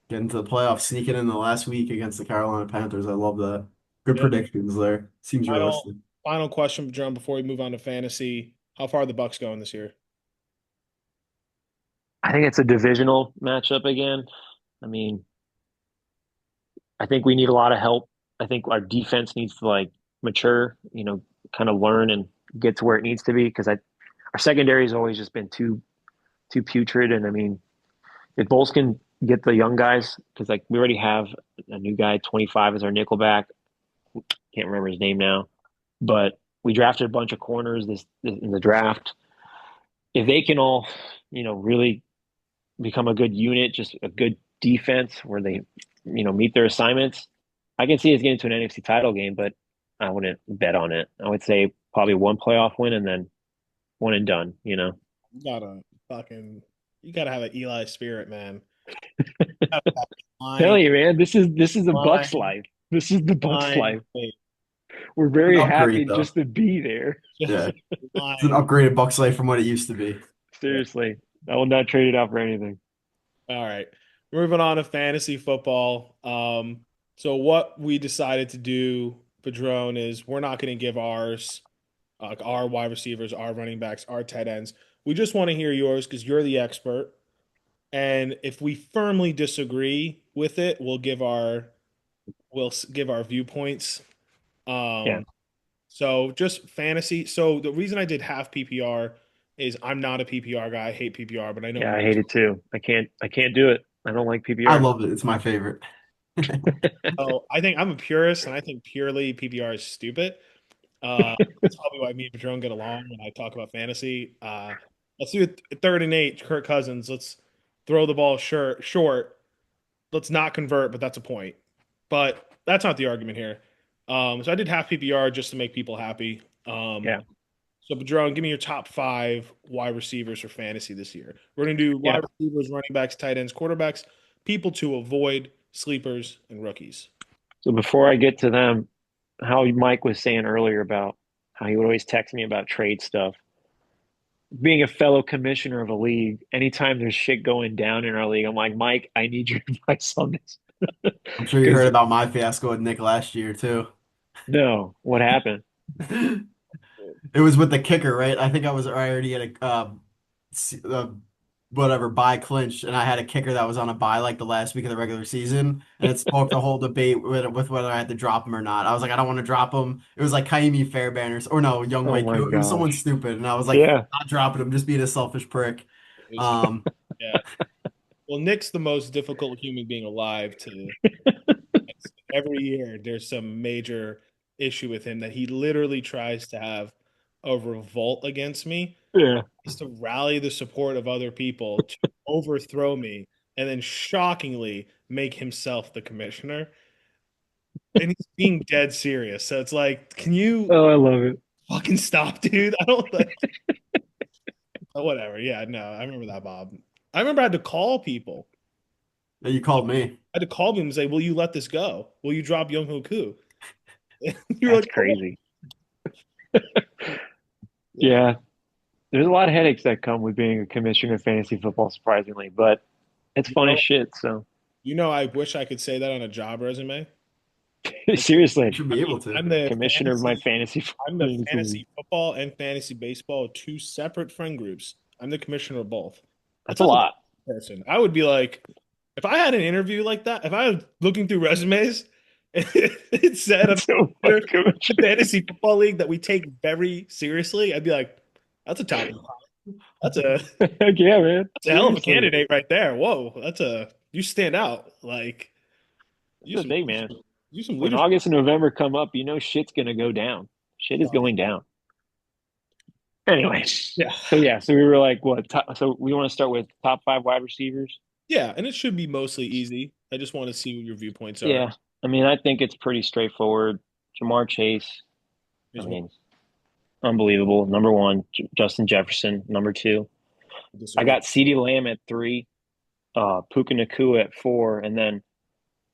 Get into the playoffs, sneaking in the last week against the Carolina Panthers. I love that. Good Yep. predictions there. Seems Final realistic. final question, John, before we move on to fantasy. How far are the Bucs going this year? I think it's a divisional matchup again. I mean, I think we need a lot of help. I think our defense needs to like mature, kind of learn and get to where it needs to be because our secondary has always just been too putrid. And I mean, if Bulls can get the young guys, because like we already have a new guy, 25 as our nickelback. Can't remember his name now, but we drafted a bunch of corners this in the draft. If they can all, really become a good unit, just a good defense where they, meet their assignments, I can see us getting to an NFC title game, but I wouldn't bet on it. I would say probably one playoff win and then one and done. You gotta fucking you gotta have an Eli spirit, man. Tell Line, you, man, this is the Bucks line, life. This is the Bucks line, life. wait, We're An very happy upgrade though. just to be there. Yeah. just It's an line. upgraded Bucks life from what it used to be. Yeah. Seriously, I will not trade it out for anything. All right. Moving on to fantasy football. So what we decided to do, Padron, is we're not going to give ours, our wide receivers, our running backs, our tight ends. We just want to hear yours because you're the expert. And if we firmly disagree with it, we'll give our viewpoints. Yeah, Um, so just fantasy. So the reason I did half PPR is I'm not a PPR guy. I hate PPR, but I know yeah, I hate it too. I can't do it. I don't like I PPR. love it. It's my favorite. so I think I'm a purist, and I think purely PPR is stupid. That's probably why me and Padron get along when I talk about fantasy. Let's do it 3rd and 8, Kirk Cousins. Let's throw the ball short. Let's not convert, but that's a point. But that's not the argument here. So I did half PPR just to make people happy. Yeah, So Padron, give me your top 5 wide receivers for fantasy this year. We're gonna do yeah. wide receivers, running backs, tight ends, quarterbacks, people to avoid, sleepers, and rookies. So before I get to them, how Mike was saying earlier about how he would always text me about trade stuff. Being a fellow commissioner of a league, anytime there's shit going down in our league, I'm like, Mike, I need your advice on this. I'm sure you heard Because about my fiasco with Nick last year too. no, what happened? It was with the kicker, right? I think I already had whatever bye clinched, and I had a kicker that was on a bye like the last week of the regular season, and it sparked a whole debate with whether I had to drop him or not. I was like, I don't want to drop him. It was like Kaimi Fairbairn or no, Young Oh my It was someone gosh. stupid, and I was like, Yeah. not dropping him, just being a selfish prick. Um, Yeah. Well, Nick's the most difficult human being alive to. Every year, there's some major issue with him that he literally tries to have a revolt against me, Yeah. just to rally the support of other people to overthrow me, and then shockingly make himself the commissioner. And he's being dead serious. So it's like, can you Oh, I love it. fucking stop, dude? I don't like. Whatever. Yeah, no, I remember that, Bob. I remember I had to call people. you called me. I had to call them and say, "Will you let this go? Will you drop Young Hoku?" You're That's like, "Oh, crazy. yeah, Yeah. There's a lot of headaches that come with being a commissioner of fantasy football, surprisingly, but it's you fun as know, shit. So I wish I could say that on a job resume. You seriously, should be able to. I'm the commissioner of my fantasy, fantasy I'm the fantasy league. fantasy football and fantasy baseball, two separate friend groups. I'm the commissioner of both. That's That's a a lot lot. person. I would be like, if I had an interview like that, if I was looking through resumes, it said I'm That's so much the commissioner. fantasy football league that we take very seriously, I'd be like, that's a top. That's a Heck yeah, man. That's a hell of a Seriously. candidate right there. Whoa, you stand out. Like That's you the some thing, man. you some When leadership. August and November come up, shit's gonna go down. Shit is going down. Anyway, Yeah, so we were like, what? So we want to start with top 5 wide receivers. yeah, and it should be mostly easy. I just want to see what your viewpoints are. Yeah, I mean, I think it's pretty straightforward. Jamar Chase, I There's one mean, unbelievable. Number 1, Justin Jefferson. Number 2, I I disagree. got CeeDee Lamb at 3, Puka Nacua at 4, and then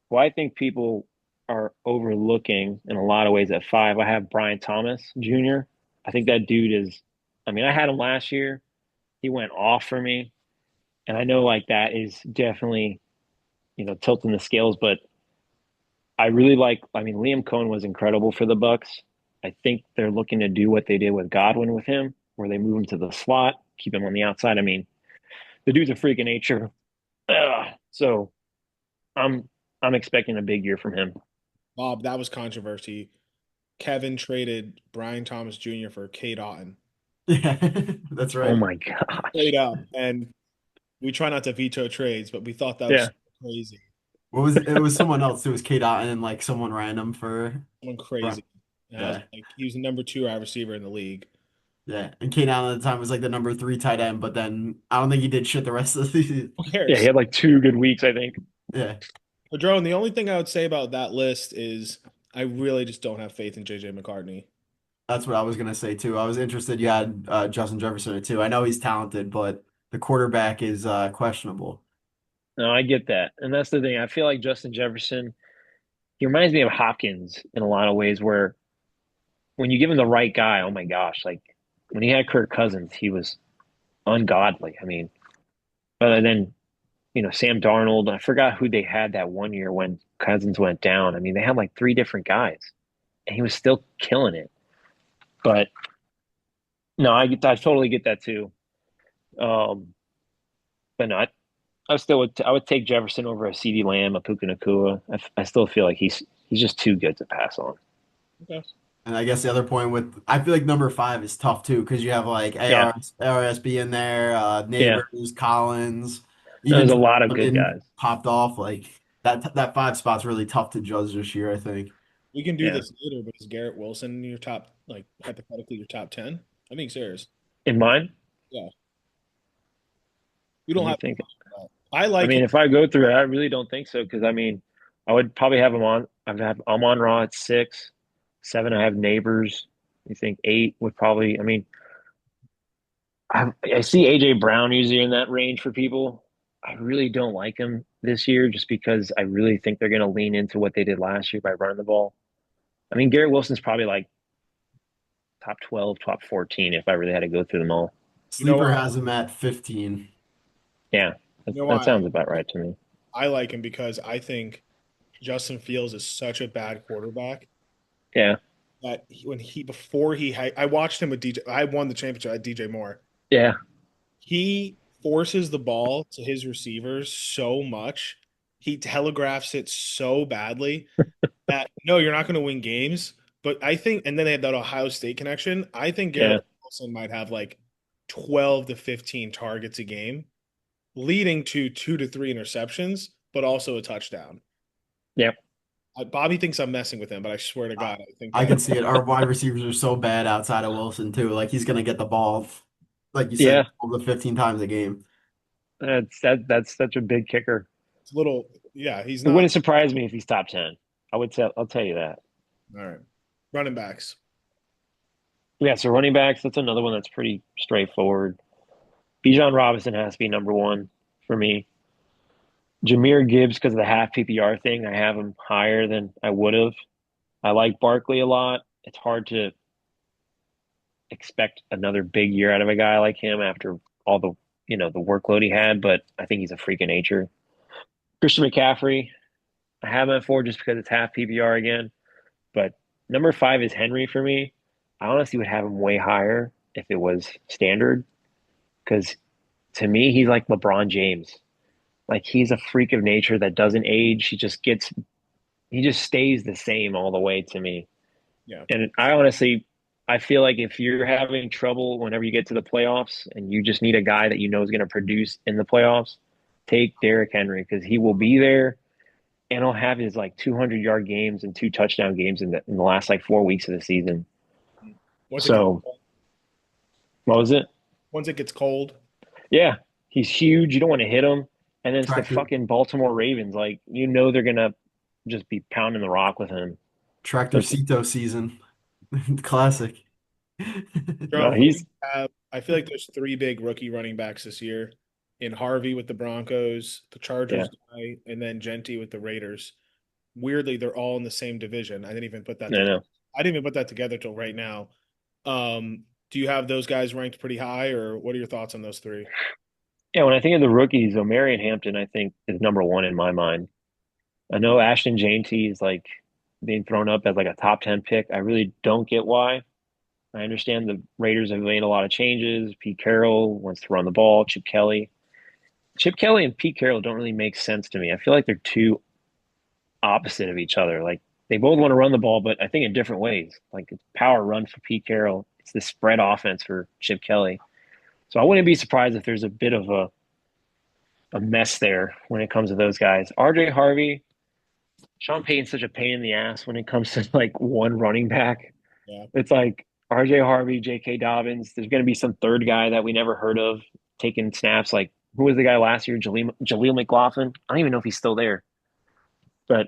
who I think people are overlooking in a lot of ways at 5. I have Brian Thomas Jr. I think that dude is. I mean, I had him last year. He went off for me, and I know like that is definitely tilting the scales, but I really like. I mean, Liam Cohen was incredible for the Bucs. I think they're looking to do what they did with Godwin with him, where they move him to the slot, keep him on the outside. I mean, the dude's a freak of nature. So I'm I'm expecting a big year from him. Bob, that was controversy. Kevin traded Brian Thomas Jr. for Kate Otten. Yeah, that's Oh right. my gosh. Straight up. And we try not to veto trades, but we thought that was Yeah. crazy. What was it? It was someone else. It was K. Dot and like someone random Someone for crazy. And I was yeah. like, he was the number 2 wide receiver in the league. Yeah. And K. Dot at the time was like the number 3 tight end, but then I don't think he did shit the rest of the season. Who Yeah, he cares? had like 2 good weeks, I think. Yeah. Padron, the only thing I would say about that list is I really just don't have faith in JJ McCartney. That's what I was gonna say too. I was interested you had Justin Jefferson too. I know he's talented, but the quarterback is questionable. No, I get that. And that's the thing. I feel like Justin Jefferson, he reminds me of Hopkins in a lot of ways where when you give him the right guy, oh my gosh, like when he had Kirk Cousins, he was ungodly. I mean, but then, Sam Darnold, I forgot who they had that one year when Cousins went down. I mean, they had like three different guys and he was still killing it. But no, I totally get that too. Um, but no, I would take Jefferson over a CeeDee Lamb, a Puka Nacua. I still feel like he's just too good to pass on. Okay. And I guess the other point with I feel like number 5 is tough too because you have like Yeah, ARSB in there, yeah. Neighbors, Collins, even There's a Drake lot of good London guys. popped off. Like that 5 spot's really tough to judge this year, I think. We can do Yeah. this later, but is Garrett Wilson in your top, like hypothetically your top 10? I think serious. In mine, Yeah. You let don't me have to think. talk about. I I like him. mean, if I go through it, I really don't think so because I mean, I would probably have him on. I'm on Raw at 6, 7. I have Neighbors. You think 8 would probably. I mean, I see AJ Brown usually in that range for people. I really don't like him this year just because I really think they're going to lean into what they did last year by running the ball. I mean, Garrett Wilson's probably like top 12, top 14 if I really had to go through them all. You know Sleeper why? has him at 15. Yeah, You know that why sounds about right to me. I like him because I think Justin Fields is such a bad quarterback Yeah, that when he before he had, I watched him with DJ. I won the championship at DJ Moore. yeah, He forces the ball to his receivers so much. He telegraphs it so badly that no, you're not going to win games. But I think, and then they had that Ohio State connection. I think yeah, Garrett Wilson might have like 12 to 15 targets a game, leading to 2 to 3 interceptions, but also a touchdown. yeah, Bobby thinks I'm messing with him, but I swear to I, God, I think I that can see it. Our wide receivers are so bad outside of Wilson too. Like he's gonna get the ball, like you said, yeah. 12 to 15 times a game. That's such a big kicker. it's a little, yeah, he's It not. wouldn't surprise me if he's top 10. I'll tell you that. All right. Running backs. Yeah, so running backs, that's another one that's pretty straightforward. Bijan Robinson has to be number one for me. Jameer Gibbs, because of the half PPR thing, I have him higher than I would have. I like Barkley a lot. It's hard to expect another big year out of a guy like him after all the workload he had, but I think he's a freak of nature. Christian McCaffrey, I have him at 4 just because it's half PPR again. But number 5 is Henry for me. I honestly would have him way higher if it was standard because to me, he's like LeBron James. Like he's a freak of nature that doesn't age. He just stays the same all the way to me. Yeah. And I feel like if you're having trouble whenever you get to the playoffs and you just need a guy that you know is going to produce in the playoffs, take Derrick Henry because he will be there and he'll have his like 200-yard games and 2 touchdown games in the last like 4 weeks of the season. Once it gets, So what was it? once it gets cold, Yeah, he's huge. You don't want to hit him. And then it's the Tractor fucking Baltimore Ravens. Like, they're gonna just be pounding the rock with him. Tractor But Cito season. Classic. no, Jerome, who do he's you have? I feel like there's 3 big rookie running backs this year in Harvey with the Broncos, the yeah, Chargers guy, and then Genty with the Raiders. Weirdly, they're all in the same division. I didn't even put that I together. know. I didn't even put that together till right now. Do you have those guys ranked pretty high, or what are your thoughts on those three? Yeah, when I think of the rookies, O'Marion Hampton, I think is number one in my mind. I know Ashton Jeanty is like being thrown up as like a top 10 pick. I really don't get why. I understand the Raiders have made a lot of changes. Pete Carroll wants to run the ball. Chip Kelly. Chip Kelly and Pete Carroll don't really make sense to me. I feel like they're too opposite of each other. Like they both want to run the ball, but I think in different ways. Like it's power run for Pete Carroll. It's the spread offense for Chip Kelly. So I wouldn't be surprised if there's a bit of a mess there when it comes to those guys. RJ Harvey, Sean Payton's such a pain in the ass when it comes to like one running back. Yeah. It's like RJ Harvey, J.K. Dobbins. There's going to be some third guy that we never heard of taking snaps. Like who was the guy last year? Jaleel McLaughlin. I don't even know if he's still there. But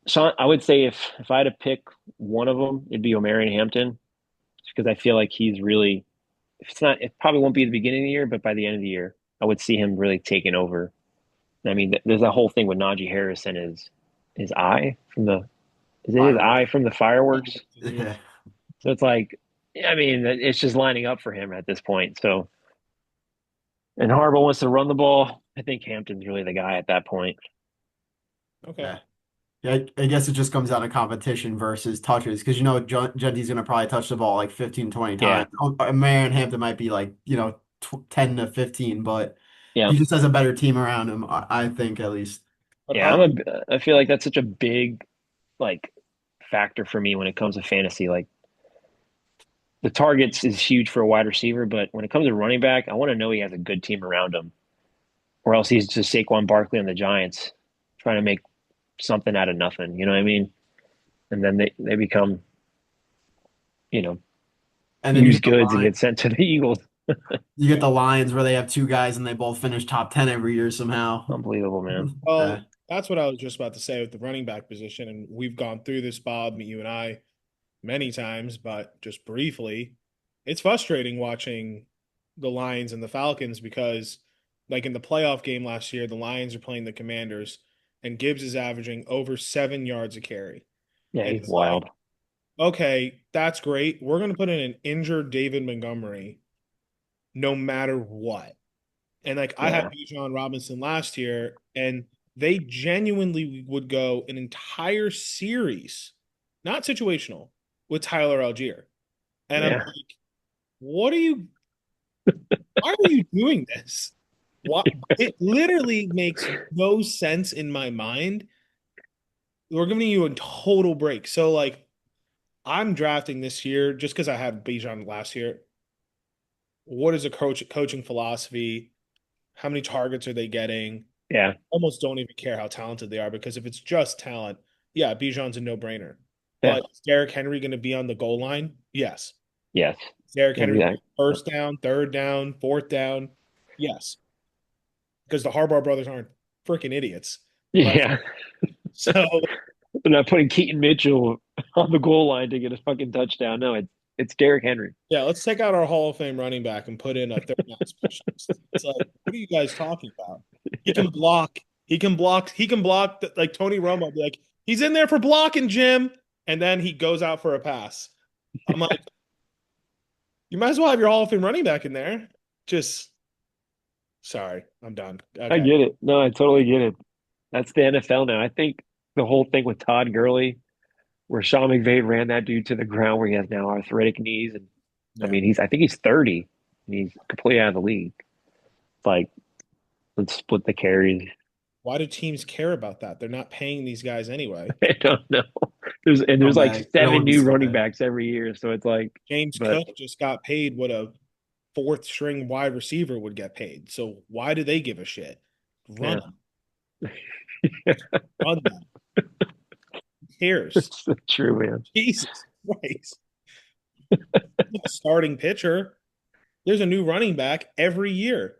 Sean, I would say if I had to pick one of them, it'd be O'Marion Hampton, because I feel like he's really. If it's not, it probably won't be the beginning of the year, but by the end of the year, I would see him really taking over. I mean, there's that whole thing with Najee Harris and his eye from the is it his Fireworks. eye from the fireworks? Yeah. So it's like, I mean, it's just lining up for him at this point. So, and Harbaugh wants to run the ball. I think Hampton's really the guy at that point. Okay. Yeah. Yeah, I guess it just comes down to competition versus touches because Genty's going to probably touch the ball like 15, 20 Yeah, times. Marin Hampton might be like, 10 to 15, but yeah, he just has a better team around him, I think at least. But yeah. Harvey, I feel like that's such a big like factor for me when it comes to fantasy. Like the targets is huge for a wide receiver, but when it comes to running back, I want to know he has a good team around him, or else he's just Saquon Barkley on the Giants trying to make something out of nothing. You know what I mean? And then they become, you know, And then used goods and get sent to the Eagles. You get the Lions where they have two guys and they both finish top 10 every year somehow. Unbelievable, man. well, Uh, that's what I was just about to say with the running back position, and we've gone through this, Bob, you and I, many times, but just briefly, it's frustrating watching the Lions and the Falcons because, like in the playoff game last year, the Lions are playing the Commanders, and Gibbs is averaging over 7 yards a carry. Yeah, And he's it's like, wild. okay, that's great. We're going to put in an injured David Montgomery no matter what. And like I had Yeah, Bijan Robinson last year, and they genuinely would go an entire series, not situational, with Tyler Algier. And I'm yeah, like, what are you, why are you doing this? What it literally makes no sense in my mind. We're giving you a total break. So like I'm drafting this year just because I had Bijan last year. What is a coaching philosophy? How many targets are they getting? yeah, Almost don't even care how talented they are because if it's just talent, yeah, Bijan's a no-brainer. yeah, But is Derrick Henry going to be on the goal line? Yes. yes. Is Derrick Henry Exactly. first down, third down, fourth down? Yes. Because the Harbaugh brothers aren't freaking idiots. But Yeah, so they're not putting Keaton Mitchell on the goal line to get a fucking touchdown. No, it's Derrick Henry. yeah, let's take out our Hall of Fame running back and put in a third down specialist. It's like, what are you guys talking about? He Yeah, can block. He can block. He can block. Like Tony Romo, be like, he's in there for blocking, Jim, and then he goes out for a pass. I'm like, you might as well have your Hall of Fame running back in there. Just sorry, I'm done. I Okay, get it. No, I totally get it. That's the NFL now. I think the whole thing with Todd Gurley, where Sean McVay ran that dude to the ground, where he has now arthritic knees, and I yeah. mean, I think he's 30, and he's completely out of the league. Like, let's split the carries. Why do teams care about that? They're not paying these guys anyway. I don't know. There's like Scumbag. It seven would be new running scumbag. backs every year, so it's like, James but Cook just got paid what a fourth string wide receiver would get paid. So why do they give a shit? Run yeah, them. Run them. Who cares? it's true, man. Jesus Christ. A starting pitcher. There's a new running back every year.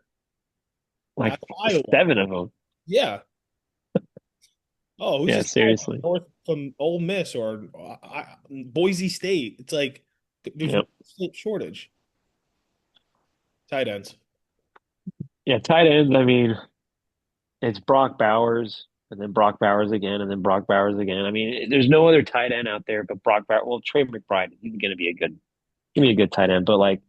Like That's Iowa. seven of them. Yeah. Oh, who's Yeah, this guy from seriously. North from Ole Miss or Boise State? It's like there's no Yep. shortage. Tight ends. Yeah, tight ends. I mean, it's Brock Bowers, and then Brock Bowers again, and then Brock Bowers again. I mean, there's no other tight end out there but Brock Bowers. Well, Trey McBride, he's going to be a good Give me a good tight end, but like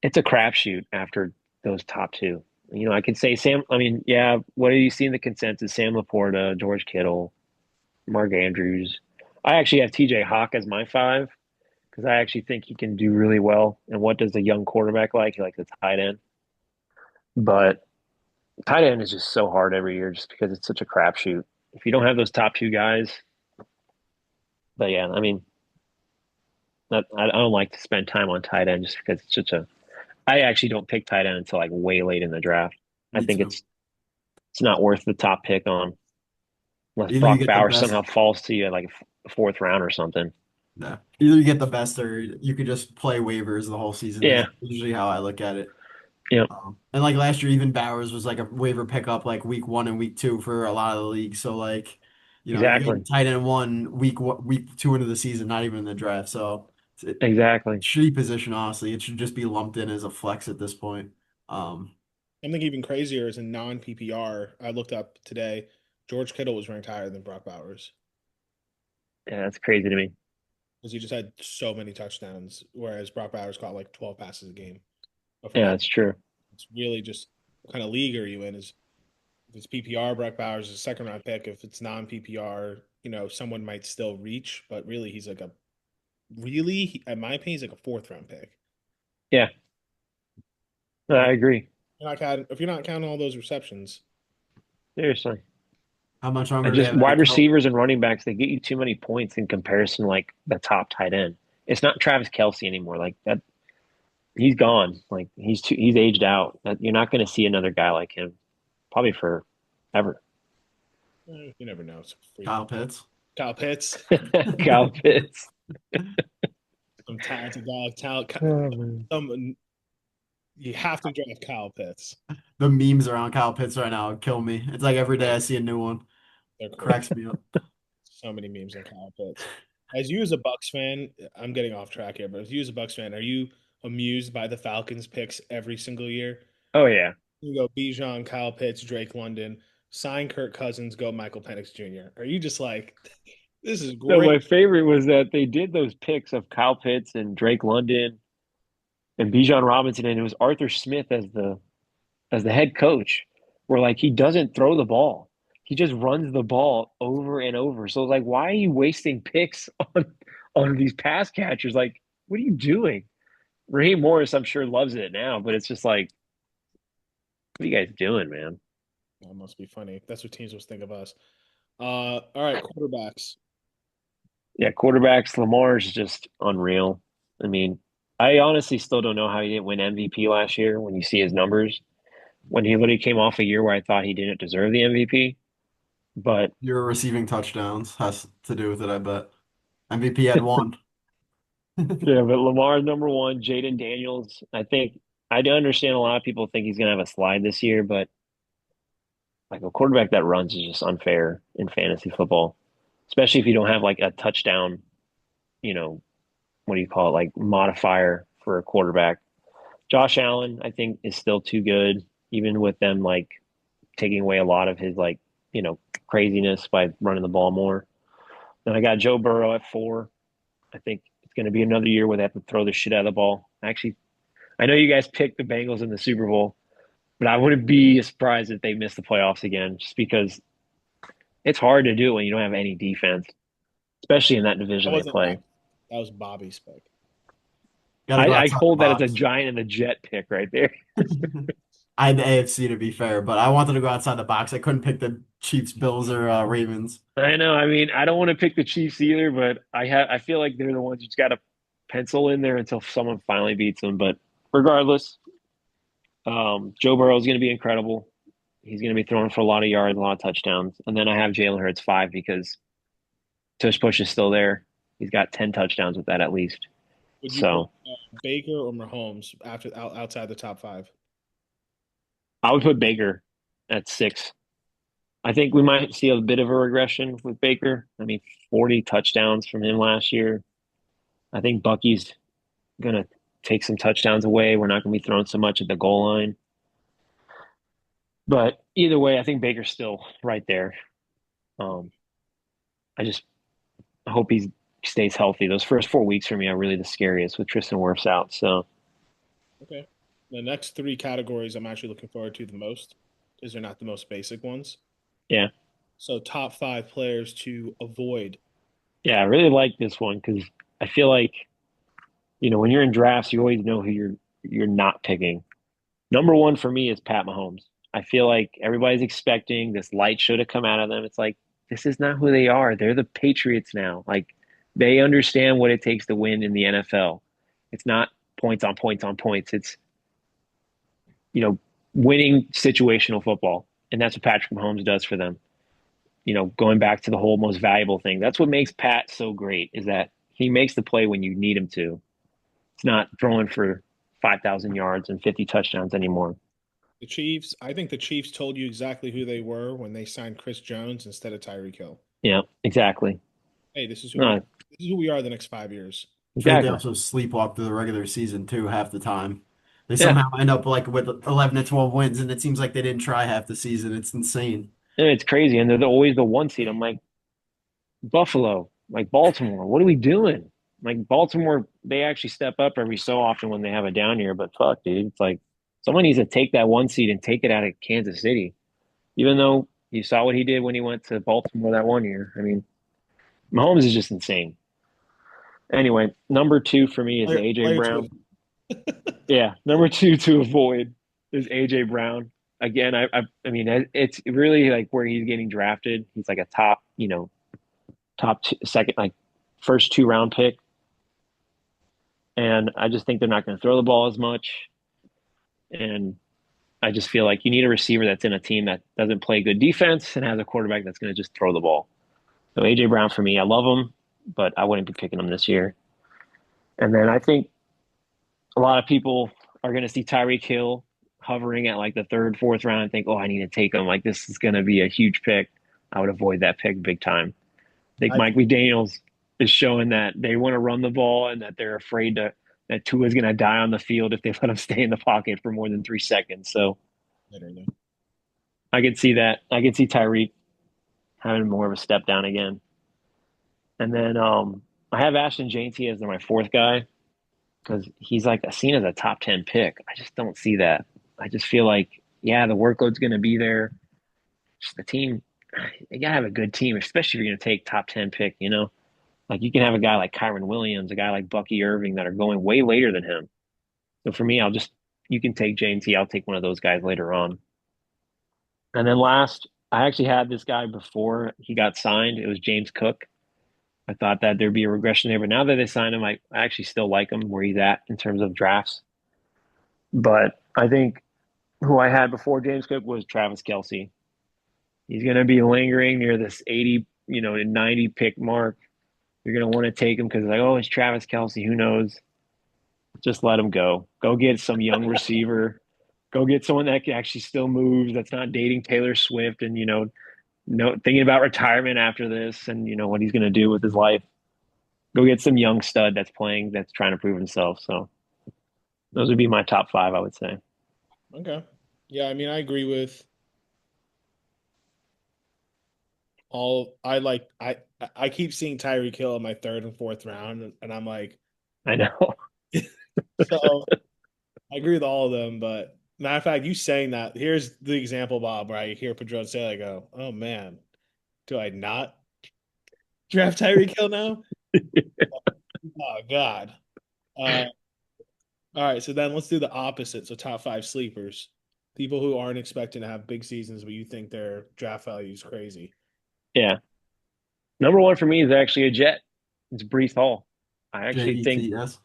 it's a crapshoot after those top two. I could say Sam. I mean, yeah. What do you see in the consensus? Sam Laporta, George Kittle, Mark Andrews. I actually have TJ Hawk as my five because I actually think he can do really well. And what does a young quarterback like? He likes a tight end. But tight end is just so hard every year just because it's such a crapshoot. If you don't have those top two guys, but yeah, I mean, I don't like to spend time on tight end just because it's such a. I actually don't pick tight end until like way late in the draft. I Me think too. it's not worth the top pick on unless Either you Brock get the Bowers best, somehow falls to you at like a fourth round or something. yeah. Either you get the best, or you could just play waivers the whole season. Is Yeah, usually how I look at it. yeah, And like last year, even Bowers was like a waiver pickup like week one and week two for a lot of the leagues. So like, you're getting exactly, tight end one week two into the season, not even in the draft. So it's a exactly. shitty position, honestly. It should just be lumped in as a flex at this point. Um, I think even crazier is in non PPR. I looked up today. George Kittle was ranked higher than Brock Bowers Yeah, that's crazy to me. because he just had so many touchdowns, whereas Brock Bowers caught like 12 passes a game. But for Yeah, that, that's true. it's really just what kind of league are you in? Is if it's PPR, Brock Bowers is a second round pick. If it's non PPR, someone might still reach, but really he's like in my opinion, he's like a fourth round pick. Yeah, no, And I agree. if you're not counting all those receptions, Seriously. how much I longer do they just have in the wide Kel? receivers and running backs, they get you too many points in comparison to like the top tight end. It's not Travis Kelce anymore. Like that he's gone. Like he's aged out. You're not gonna see another guy like him probably for ever. you never know. It's free. Kyle Pitts. Kyle Pitts, Kyle Pitts. some talented dog, Oh, man. some you have to draft Kyle Pitts. The memes around Kyle Pitts right now kill me. It's like every day I They're, see a new one. they're crazy. Cracks me up. So many memes on Kyle Pitts. As you as a Bucks fan, I'm getting off track here, but as you as a Bucks fan, are you amused by the Falcons picks every single year? Oh yeah. You go Bijan, Kyle Pitts, Drake London, sign Kirk Cousins, go Michael Penix Jr. Are you just like, this is No, great? my favorite was that they did those picks of Kyle Pitts and Drake London and Bijan Robinson, and it was Arthur Smith as the head coach, where like he doesn't throw the ball. He just runs the ball over and over. So like, why are you wasting picks on these pass catchers? Like, what are you doing? Raheem Morris, I'm sure, loves it now, but it's just like, what are you guys doing, man? That must be funny. That's what teams must think of us. All right, quarterbacks. Yeah, quarterbacks, Lamar's just unreal. I mean, I honestly still don't know how he didn't win MVP last year when you see his numbers. When he literally came off a year where I thought he didn't deserve the MVP. But Your receiving touchdowns has to do with it, I bet. MVP had one. yeah, but Lamar's number one, Jaden Daniels. I do understand a lot of people think he's gonna have a slide this year, but like a quarterback that runs is just unfair in fantasy football, especially if you don't have like a touchdown, you know, what do you call it, like modifier for a quarterback. Josh Allen, I think, is still too good, even with them like taking away a lot of his like, craziness by running the ball more. Then I got Joe Burrow at four. I think it's going to be another year where they have to throw the shit out of the ball. Actually, I know you guys picked the Bengals in the Super Bowl, but I wouldn't be surprised if they miss the playoffs again, just because it's hard to do when you don't have any defense, especially in that That division they wasn't my. play. That was Bobby's pick. Gotta go I outside the hold that as a box. giant and the jet pick right there. I had the AFC to be fair, but I wanted to go outside the box. I couldn't pick the Chiefs, Bills, or Ravens. I know. I mean, I don't want to pick the Chiefs either, but I feel like they're the ones you just got to pencil in there until someone finally beats them. But regardless, Joe Burrow is going to be incredible. He's going to be throwing for a lot of yards, a lot of touchdowns. And then I have Jalen Hurts five because Tush Push is still there. He's got 10 touchdowns with that at least. Would you put So Baker or Mahomes outside the top five? I would put Baker at six. I think we might see a bit of a regression with Baker. I mean, 40 touchdowns from him last year. I think Bucky's going to take some touchdowns away. We're not going to be throwing so much at the goal line. But either way, I think Baker's still right there. Um, I just hope he stays healthy. Those first 4 weeks for me are really the scariest with Tristan Wirfs out. So Okay. The next three categories I'm actually looking forward to the most because they're not the most basic ones. yeah, So top five players to avoid. yeah, I really like this one because I feel like when you're in drafts, you always know who you're not picking. Number one for me is Pat Mahomes. I feel like everybody's expecting this light show to come out of them. It's like this is not who they are. They're the Patriots now. Like they understand what it takes to win in the NFL. It's not points on points on points. It's winning situational football, and that's what Patrick Mahomes does for them. Going back to the whole most valuable thing. That's what makes Pat so great is that he makes the play when you need him to. It's not throwing for 5,000 yards and 50 touchdowns anymore. The Chiefs, I think the Chiefs told you exactly who they were when they signed Chris Jones instead of Tyreek Hill. Yeah, exactly. Hey, this is who No, we are the next 5 years. I feel like they exactly. also sleepwalk through the regular season too half the time. They Yeah. somehow end up like with 11 to 12 wins, and it seems like they didn't try half the season. It's insane. And it's crazy. And they're always the one seed. I'm like, Buffalo, like Baltimore, what are we doing? Like Baltimore, they actually step up every so often when they have a down year, but fuck, dude. It's like someone needs to take that one seed and take it out of Kansas City. Even though you saw what he did when he went to Baltimore that one year. I mean, Mahomes is just insane. Anyway, number two for me is AJ Player to Brown. Yeah, number two to avoid is AJ Brown. Again, I mean, it's really like where he's getting drafted. He's like a top, top two, second, like first 2 round pick. And I just think they're not going to throw the ball as much. And I just feel like you need a receiver that's in a team that doesn't play good defense and has a quarterback that's going to just throw the ball. So AJ Brown for me, I love him, but I wouldn't be picking him this year. And then I think a lot of people are going to see Tyreek Hill hovering at like the third, fourth round and think, oh, I need to take him. Like this is going to be a huge pick. I would avoid that pick big time. I think I Mike McDaniels is showing that they want to run the ball and that they're afraid that Tua is going to die on the field if they let him stay in the pocket for more than 3 seconds. So literally. I could see that. I could see Tyreek having more of a step down again. And then I have Ashton Janty as my fourth guy because he's like seen as a top 10 pick. I just don't see that. I just feel like, yeah, the workload's going to be there. Just the team, you got to have a good team, especially if you're going to take top 10 pick, Like you can have a guy like Kyron Williams, a guy like Bucky Irving that are going way later than him. So for me, you can take J&T. I'll take one of those guys later on. And then last, I actually had this guy before he got signed. It was James Cook. I thought that there'd be a regression there, but now that they signed him, I actually still like him where he's at in terms of drafts. But I think who I had before James Cook was Travis Kelce. He's going to be lingering near this 80, 90 pick mark. You're going to want to take him because like, oh, it's Travis Kelce. Who knows? Just let him go. Go get some young receiver. Go get someone that actually still moves. That's not dating Taylor Swift and no thinking about retirement after this and what he's going to do with his life. Go get some young stud that's playing, that's trying to prove himself. So those would be my top five, I would say. Okay. Yeah, I mean, I agree with all. I keep seeing Tyreek Hill in my third and fourth round, and I'm like, I know. so I agree with all of them. But matter of fact, you saying that, here's the example, Bob, where I hear Padron say, I go, oh man, do I not draft Tyreek Hill now? Oh God. Uh, all right, so then let's do the opposite. So top five sleepers, people who aren't expecting to have big seasons, but you think their draft value is crazy. Yeah. Number one for me is actually a Jet. It's Brees Hall. I actually think JETS.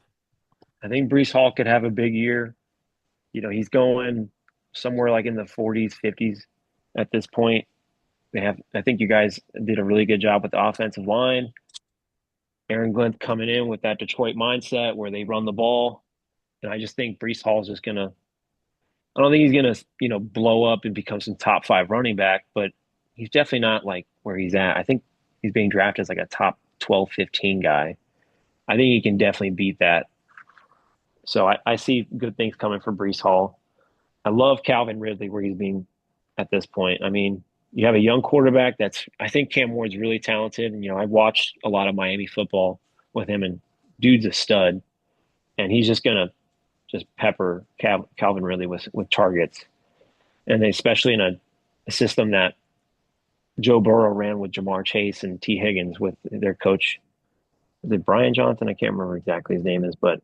I think Brees Hall could have a big year. He's going somewhere like in the 40s, 50s at this point. I think you guys did a really good job with the offensive line. Aaron Glenn coming in with that Detroit mindset where they run the ball. And I just think Brees Hall is just I don't think he's gonna, blow up and become some top 5 running back, but he's definitely not like where he's at. I think he's being drafted as like a top 12, 15 guy. I think he can definitely beat that. So I see good things coming from Brees Hall. I love Calvin Ridley where he's being at this point. I mean, you have a young quarterback I think Cam Ward's really talented. And, I've watched a lot of Miami football. with him, and dude's a stud, and he's just gonna just pepper Calvin Ridley with targets, and especially in a system that Joe Burrow ran with Jamar Chase and T. Higgins with their coach. Is it Brian Johnson? I can't remember exactly his name is, but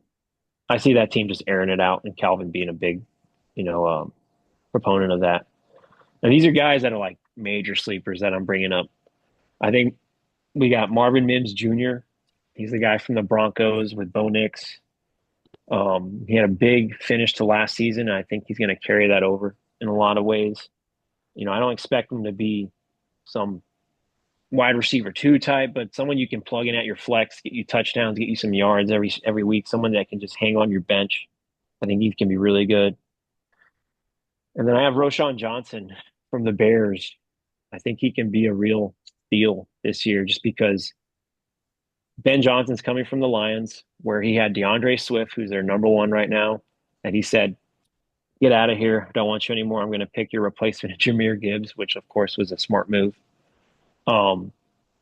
I see that team just airing it out and Calvin being a big, you know, proponent of that. And these are guys that are like major sleepers that I'm bringing up. I think we got Marvin Mims Jr. He's the guy from the Broncos with Bo Nix. He had a big finish to last season, and I think he's going to carry that over in a lot of ways. I don't expect him to be some wide receiver two type, but someone you can plug in at your flex, get you touchdowns, get you some yards every week. Someone that can just hang on your bench. I think he can be really good. And then I have Roschon Johnson from the Bears. I think he can be a real steal this year just because Ben Johnson's coming from the Lions, where he had DeAndre Swift, who's their number one right now, and he said, "Get out of here. I don't want you anymore. I'm going to pick your replacement, Jahmyr Gibbs," which of course was a smart move.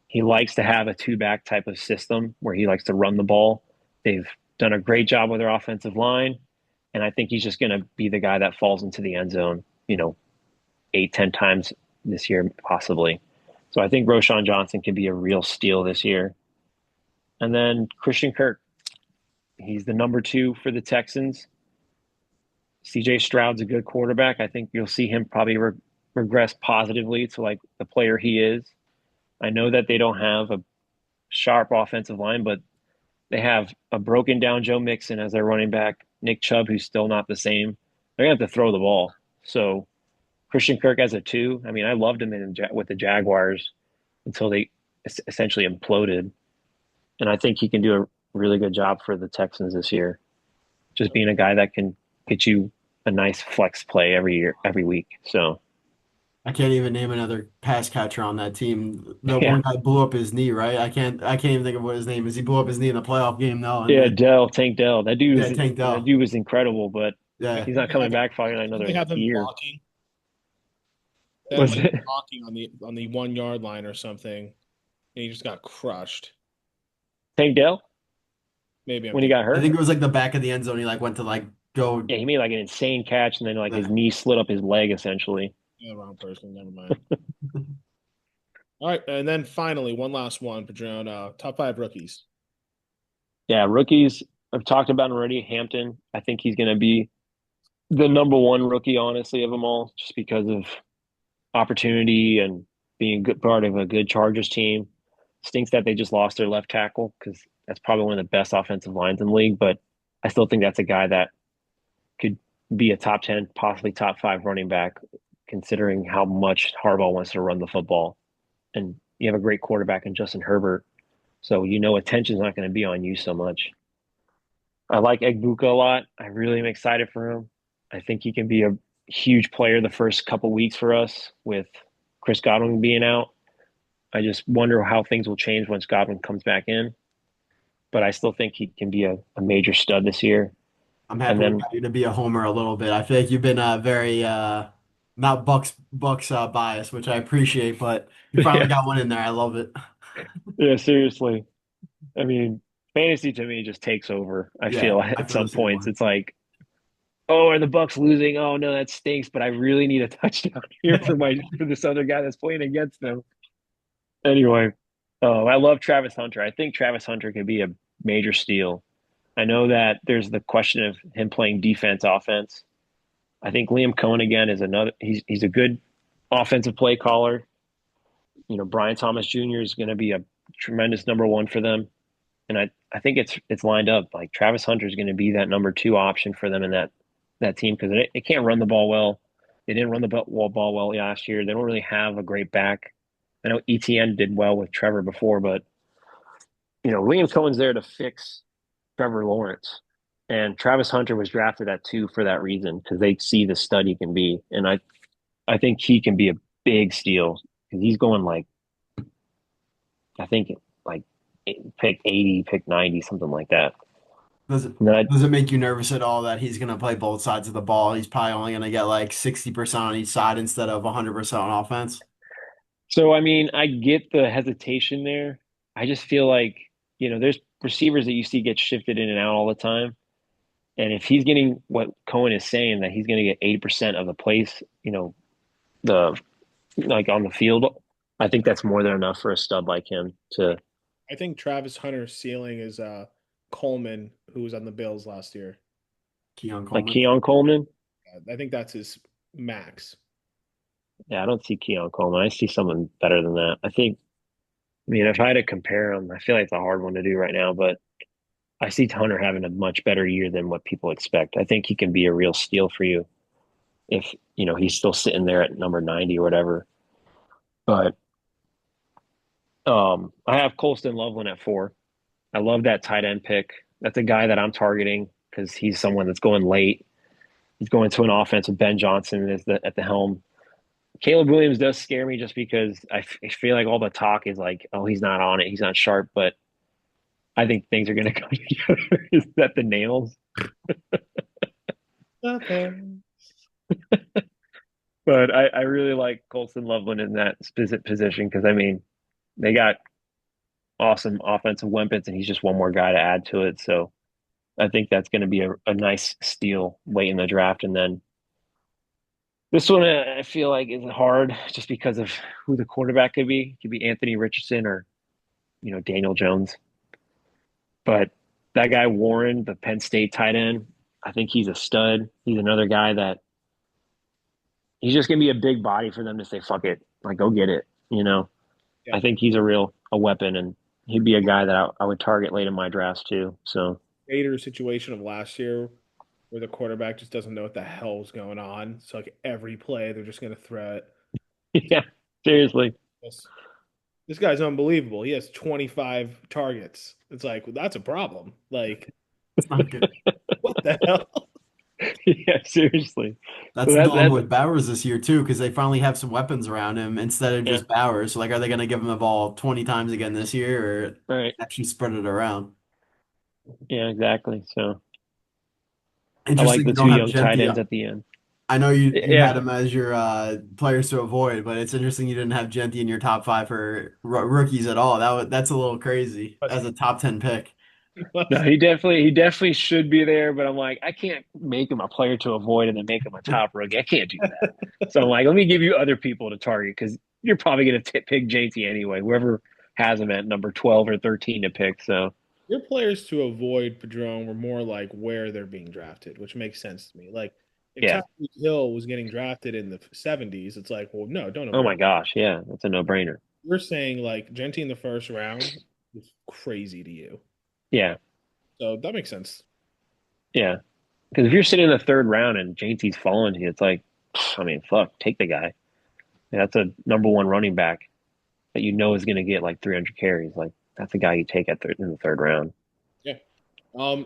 He likes to have a two-back type of system where he likes to run the ball. They've done a great job with their offensive line, and I think he's just going to be the guy that falls into the end zone, 8, 10 times this year, possibly. So I think Roschon Johnson can be a real steal this year. And then Christian Kirk, he's the number 2 for the Texans. CJ Stroud's a good quarterback. I think you'll see him probably regress positively to like the player he is. I know that they don't have a sharp offensive line, but they have a broken down Joe Mixon as their running back, Nick Chubb, who's still not the same. They're going to have to throw the ball. So Christian Kirk as a 2, I mean, I loved him with the Jaguars until they essentially imploded. And I think he can do a really good job for the Texans this year, just being a guy that can get you a nice flex play every week. So I can't even name another pass catcher on that team. The yeah, one guy blew up his knee, right? I can't even think of what his name is. He blew up his knee in the playoff game though, and yeah, then Tank Dell. yeah, Tank That Dell. dude was incredible, but Yeah. he's not coming back for They another have them year. blocking. They had him Was like it blocking on the 1 yard line or something, and he just got crushed. Tank Dell Maybe I'm when he thinking got I hurt? think it was like the back of the end zone. He like went to like go. Yeah, he made like an insane catch, and then like his Yeah. knee slid up his leg essentially. the wrong person. Never mind. All right, and then finally, one last one, Padron. Top 5 rookies. Yeah, rookies I've talked about already. Hampton, I think he's going to be the number 1 rookie, honestly, of them all, just because of opportunity and being a good part of a good Chargers team. Stinks that they just lost their left tackle because that's probably one of the best offensive lines in the league. But I still think that's a guy that could be a top 10, possibly top 5 running back, considering how much Harbaugh wants to run the football. And you have a great quarterback in Justin Herbert. So attention's not going to be on you so much. I like Egbuka a lot. I really am excited for him. I think he can be a huge player the first couple weeks for us with Chris Godwin being out. I just wonder how things will change once Godwin comes back in. But I still think he can be a major stud this year. I'm And happy we then, got you to be a homer a little bit. I feel like you've been very not Bucks biased, which I appreciate, but you finally yeah, got one in there. I love it. yeah, seriously. I mean, fantasy to me just takes over. I Yeah, feel I at feel the some same points way. it's like, oh, are the Bucks losing? Oh no, that stinks. But I really need a touchdown here for this other guy that's playing against them. Anyway, I love Travis Hunter. I think Travis Hunter could be a major steal. I know that there's the question of him playing defense, offense. I think Liam Cohen again is another. He's a good offensive play caller. Brian Thomas Jr. is going to be a tremendous number 1 for them, and I think it's lined up. Like Travis Hunter is going to be that number 2 option for them in that team because it can't run the ball well. They didn't run the ball well last year. They don't really have a great back. I know ETN did well with Trevor before, but Liam Cohen's there to fix Trevor Lawrence. And Travis Hunter was drafted at 2 for that reason because they see the stud he can be. And I think he can be a big steal because he's going like, I think like pick 80, pick 90, something like that. Does it And then does it make you nervous at all that he's gonna play both sides of the ball? He's probably only gonna get like 60% on each side instead of 100% on offense. so I mean, I get the hesitation there. I just feel like, there's receivers that you see get shifted in and out all the time. And if he's getting what Cohen is saying, that he's going to get 80% of the plays, the like on the field, I think that's more than enough for a stud like him to I think Travis Hunter's ceiling is Coleman, who was on the Bills last year. Keon like Coleman. Keon Coleman. I think that's his max. Yeah, I don't see Keon Coleman. I see someone better than that. I mean, if I had to compare them, I feel like it's a hard one to do right now, but I see Hunter having a much better year than what people expect. I think he can be a real steal for you if, he's still sitting there at number 90 or whatever. But I have Colston Loveland at 4. I love that tight end pick. That's a guy that I'm targeting because he's someone that's going late. He's going to an offense with Ben Johnson at the helm. Caleb Williams does scare me just because I feel like all the talk is like, oh, he's not on it, he's not sharp, but I think things are going to come together. Is that the nails? Okay. But I really like Colston Loveland in that specific position because, I mean, they got awesome offensive weapons, and he's just one more guy to add to it. So I think that's going to be a nice steal late in the draft. And then this one, I feel like is hard just because of who the quarterback could be. It could be Anthony Richardson or, Daniel Jones. But that guy, Warren, the Penn State tight end, I think he's a stud. He's another guy that he's just going to be a big body for them to say, fuck it, like, go get it. Yeah. I think he's a weapon, and he'd be a guy that I would target late in my drafts too. So, Raiders situation of last year where the quarterback just doesn't know what the hell's going on. So like every play they're just gonna throw it. yeah, seriously. This guy's unbelievable. He has 25 targets. It's like, well, that's a problem. Like, It's not good. what the hell? Yeah, seriously. So That's dumb with Bowers this year too, because they finally have some weapons around him instead of yeah, just Bowers. So like, are they going to give him the ball 20 times again this year, or right. actually spread it around? Yeah, exactly. So I like Interesting, the you two don't have young tight Genti. ends at the end. I know you Yeah, had him as your players to avoid, but it's interesting you didn't have Genti in your top five for rookies at all. That's a little crazy as a top 10 pick. no, he definitely should be there, but I'm like, I can't make him a player to avoid and then make him a top rookie. I can't do that. So I'm like, let me give you other people to target because you're probably going to pick JT anyway, whoever has him at number 12 or 13 to pick. So Your players to avoid Padron were more like where they're being drafted, which makes sense to me. Like if yeah. Tyreek Hill was getting drafted in the 70s, it's like, well, no, don't Oh avoid. my gosh, yeah, that's a no-brainer. You're saying like Genti in the first round is crazy to you. Yeah, So that makes sense. yeah. Because if you're sitting in the third round and JT's following you, it's like, I mean, fuck, take the guy. Yeah, that's a number one running back that you know is going to get like 300 carries. Like that's a guy you take in the third round. Yeah.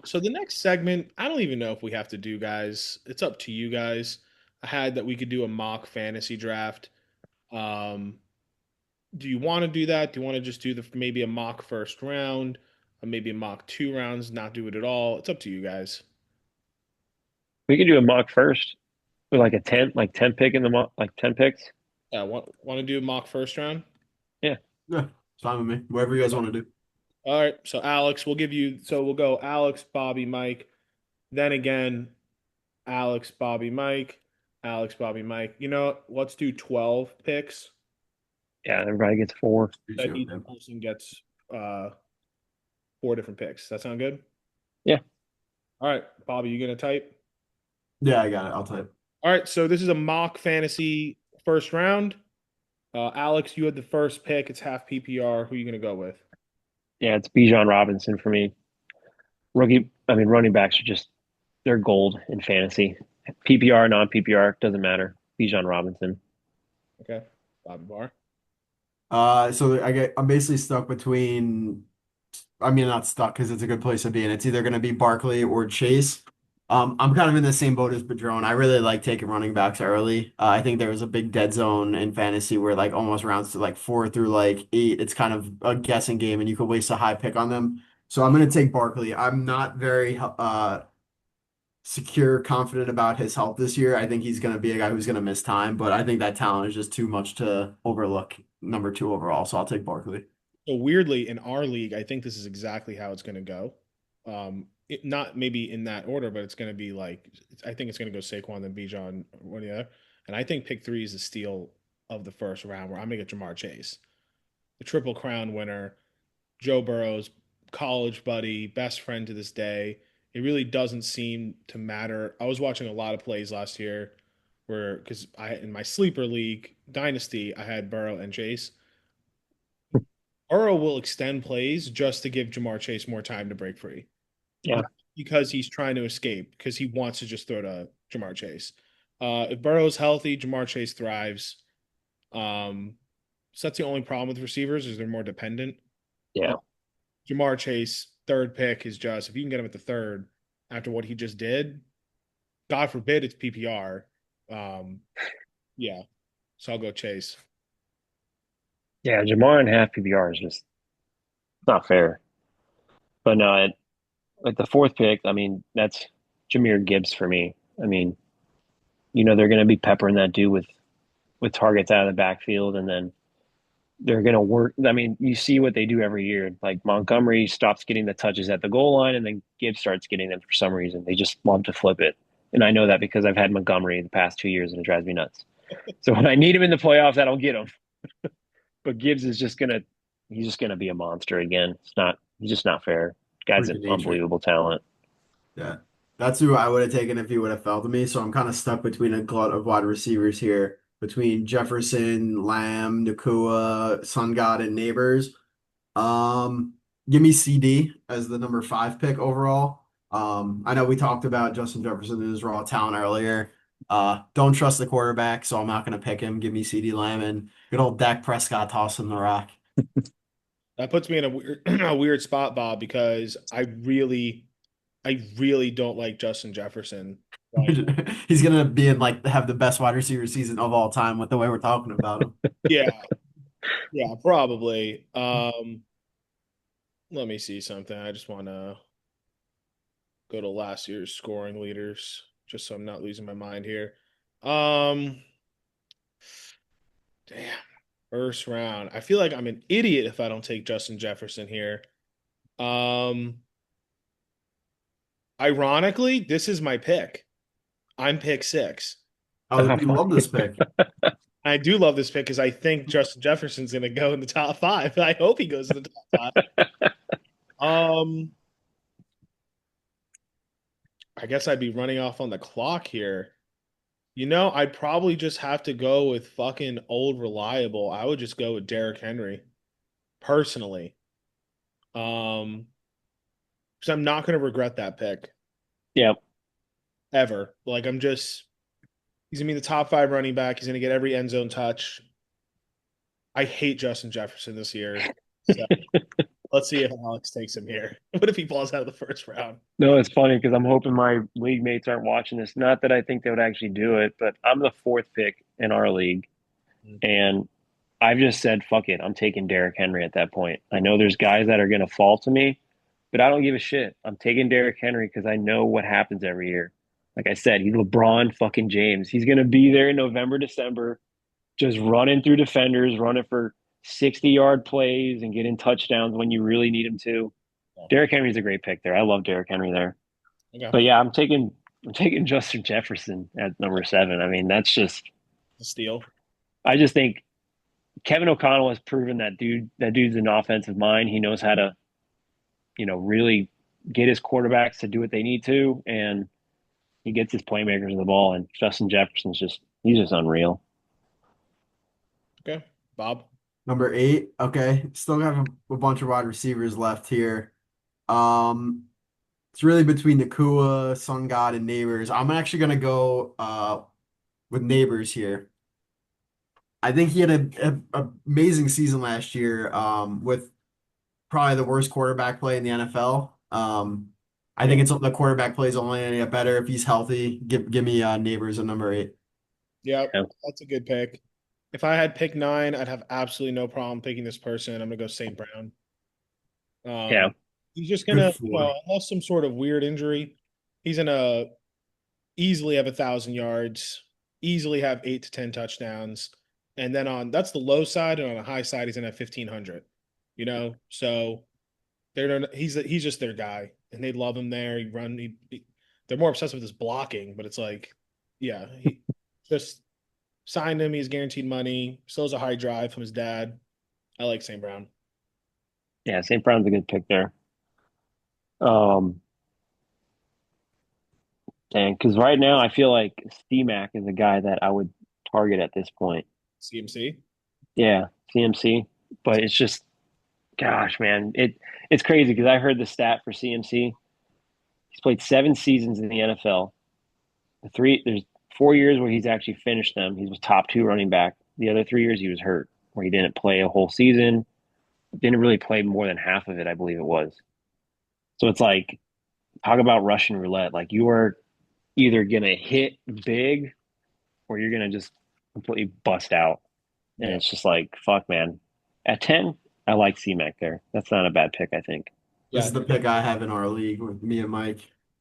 So the next segment, I don't even know if we have to do, guys. It's up to you guys. I had that we could do a mock fantasy draft. Um, do you want to do that? Do you want to just do maybe a mock first round, or maybe a mock 2 rounds, not do it at all? It's up to you guys. We could do a mock first with like a 10, like 10 pick in the mock, like 10 picks. Yeah, want to do a mock first round? Yeah. Yeah, it's fine with me. Whatever you guys want to do. All right. So Alex, we'll give you. So we'll go Alex, Bobby, Mike. Then again, Alex, Bobby, Mike. Alex, Bobby, Mike. You know, what? Let's do 12 picks. Yeah. Everybody gets 4. That each person gets 4 different picks. That sound good? Yeah. All right, Bobby, you gonna type? Yeah, I got it. I'll type. All right, so this is a mock fantasy first round. Alex, you had the first pick. It's half PPR. Who are you gonna go with? Yeah. It's Bijan Robinson for me. Running backs are just, they're gold in fantasy. PPR, non PPR, doesn't matter. Bijan Robinson. Okay, Bobby Barr. So I'm basically stuck between, I mean, not stuck because it's a good place to be, and it's either going to be Barkley or Chase. I'm kind of in the same boat as Padron. I really like taking running backs early. I think there was a big dead zone in fantasy where like almost rounds to like 4 through like 8. It's kind of a guessing game, and you could waste a high pick on them. So I'm going to take Barkley. I'm not very secure, confident about his health this year. I think he's going to be a guy who's going to miss time, but I think that talent is just too much to overlook. Number 2 overall, so I'll take Barkley. So weirdly, in our league, I think this is exactly how it's going to go. Not maybe in that order, but it's going to be like I think it's going to go Saquon, then Bijan, one or the other. And I think pick 3 is the steal of the first round, where I'm going to get Jamar Chase, the Triple Crown winner, Joe Burrow's college buddy, best friend to this day. It really doesn't seem to matter. I was watching a lot of plays last year where because I in my sleeper league dynasty I had Burrow and Chase. Burrow will extend plays just to give Jamar Chase more time to break free. Yeah. Not because he's trying to escape, because he wants to just throw to Jamar Chase. If Burrow's healthy, Jamar Chase thrives. So that's the only problem with receivers is they're more dependent. Yeah. Jamar Chase, third pick is just if you can get him at the third after what he just did, God forbid it's PPR. Yeah. So I'll go Chase. Yeah, Jamar and half PPR is just not fair. But no, at the fourth pick, I mean, that's Jahmyr Gibbs for me. I mean, they're going to be peppering that dude with targets out of the backfield, and then they're going to work. I mean, you see what they do every year. Like Montgomery stops getting the touches at the goal line, and then Gibbs starts getting them for some reason. They just love to flip it. And I know that because I've had Montgomery the past 2 years, and it drives me nuts. So when I need him in the playoffs, I don't get him. But Gibbs is he's just gonna be a monster again. He's just not fair. Guy's Freak an of nature. unbelievable talent. Yeah. That's who I would have taken if he would have fell to me. So I'm kind of stuck between a glut of wide receivers here, between Jefferson, Lamb, Nakua, Sun God, and Neighbors. Um, Give me CD as the number 5 pick overall. I know we talked about Justin Jefferson and his raw talent earlier. Don't trust the quarterback, so I'm not going to pick him. Give me CD Lamb and good old Dak Prescott tossing the rock. That puts me in a weird a weird spot, Bob, because I really don't like Justin Jefferson. Like, He's gonna be in like have the best wide receiver season of all time with the way we're talking about him. yeah, yeah, probably. Let me see something. I just want to go to last year's scoring leaders, just so I'm not losing my mind here. Um, Damn, first round. I feel like I'm an idiot if I don't take Justin Jefferson here. Um, Ironically, this is my pick. I'm pick 6. Oh, you love this pick. I do love this pick because I think Justin Jefferson's going to go in the top 5. I hope he goes in the top 5. Um, I guess I'd be running off on the clock here. I'd probably just have to go with fucking old reliable. I would just go with Derrick Henry, personally. Because I'm not going to regret that pick Yeah. ever. Like he's gonna be the top 5 running back. He's gonna get every end zone touch. I hate Justin Jefferson this year. So let's see if Alex takes him here. What if he falls out of the first round? No, it's funny because I'm hoping my league mates aren't watching this. Not that I think they would actually do it, but I'm the fourth pick in our league, and I've just said, fuck it. I'm taking Derrick Henry at that point. I know there's guys that are going to fall to me, but I don't give a shit. I'm taking Derrick Henry because I know what happens every year. Like I said, he's LeBron fucking James. He's going to be there in November, December, just running through defenders, running for 60-yard plays and getting touchdowns when you really need him to. Derrick Henry's a great pick there. I love Derrick Henry there. Okay. But yeah, I'm taking Justin Jefferson at number 7. I mean, that's just A steal. I just think Kevin O'Connell has proven that dude's an offensive mind. He knows how to, really get his quarterbacks to do what they need to, and he gets his playmakers the ball. And Justin Jefferson's he's just unreal. Okay. Bob. Number 8. Okay. Still have a bunch of wide receivers left here. Um, it's really between Nakua, Sun God, and Neighbors. I'm actually gonna go with Neighbors here. I think he had a amazing season last year with probably the worst quarterback play in the NFL. I think it's the quarterback plays only gonna get better if he's healthy. Give me Neighbors at number 8. Yeah, Yeah. that's a good pick. If I had pick 9, I'd have absolutely no problem picking this person. I'm gonna go St. Brown. Yeah. He's just Good gonna, floor. unless some sort of weird injury, he's gonna easily have 1,000 yards, easily have 8 to 10 touchdowns, and then that's the low side, and on the high side, he's gonna have 1,500. So he's just their guy, and they love him there. They're more obsessed with his blocking, but it's like, yeah, he just signed him. He's guaranteed money. Still has a high drive from his dad. I like St. Brown. Yeah, St. Brown's a good pick there. Um, and because right now I feel like C-Mac is a guy that I would target at this point. CMC. Yeah, CMC. But it's just, gosh, man, it's crazy because I heard the stat for CMC. He's played 7 seasons in the NFL. There's 4 years where he's actually finished them. He was top two running back. The other 3 years he was hurt, where he didn't play a whole season, didn't really play more than half of it, I believe it was. So it's like, talk about Russian roulette. Like you are either gonna hit big or you're gonna just completely bust out. And Yeah. it's just like, fuck, man. At 10, I like C-Mac there. That's not a bad pick, I think. This Yeah. is the pick I have in our league with me and Mike.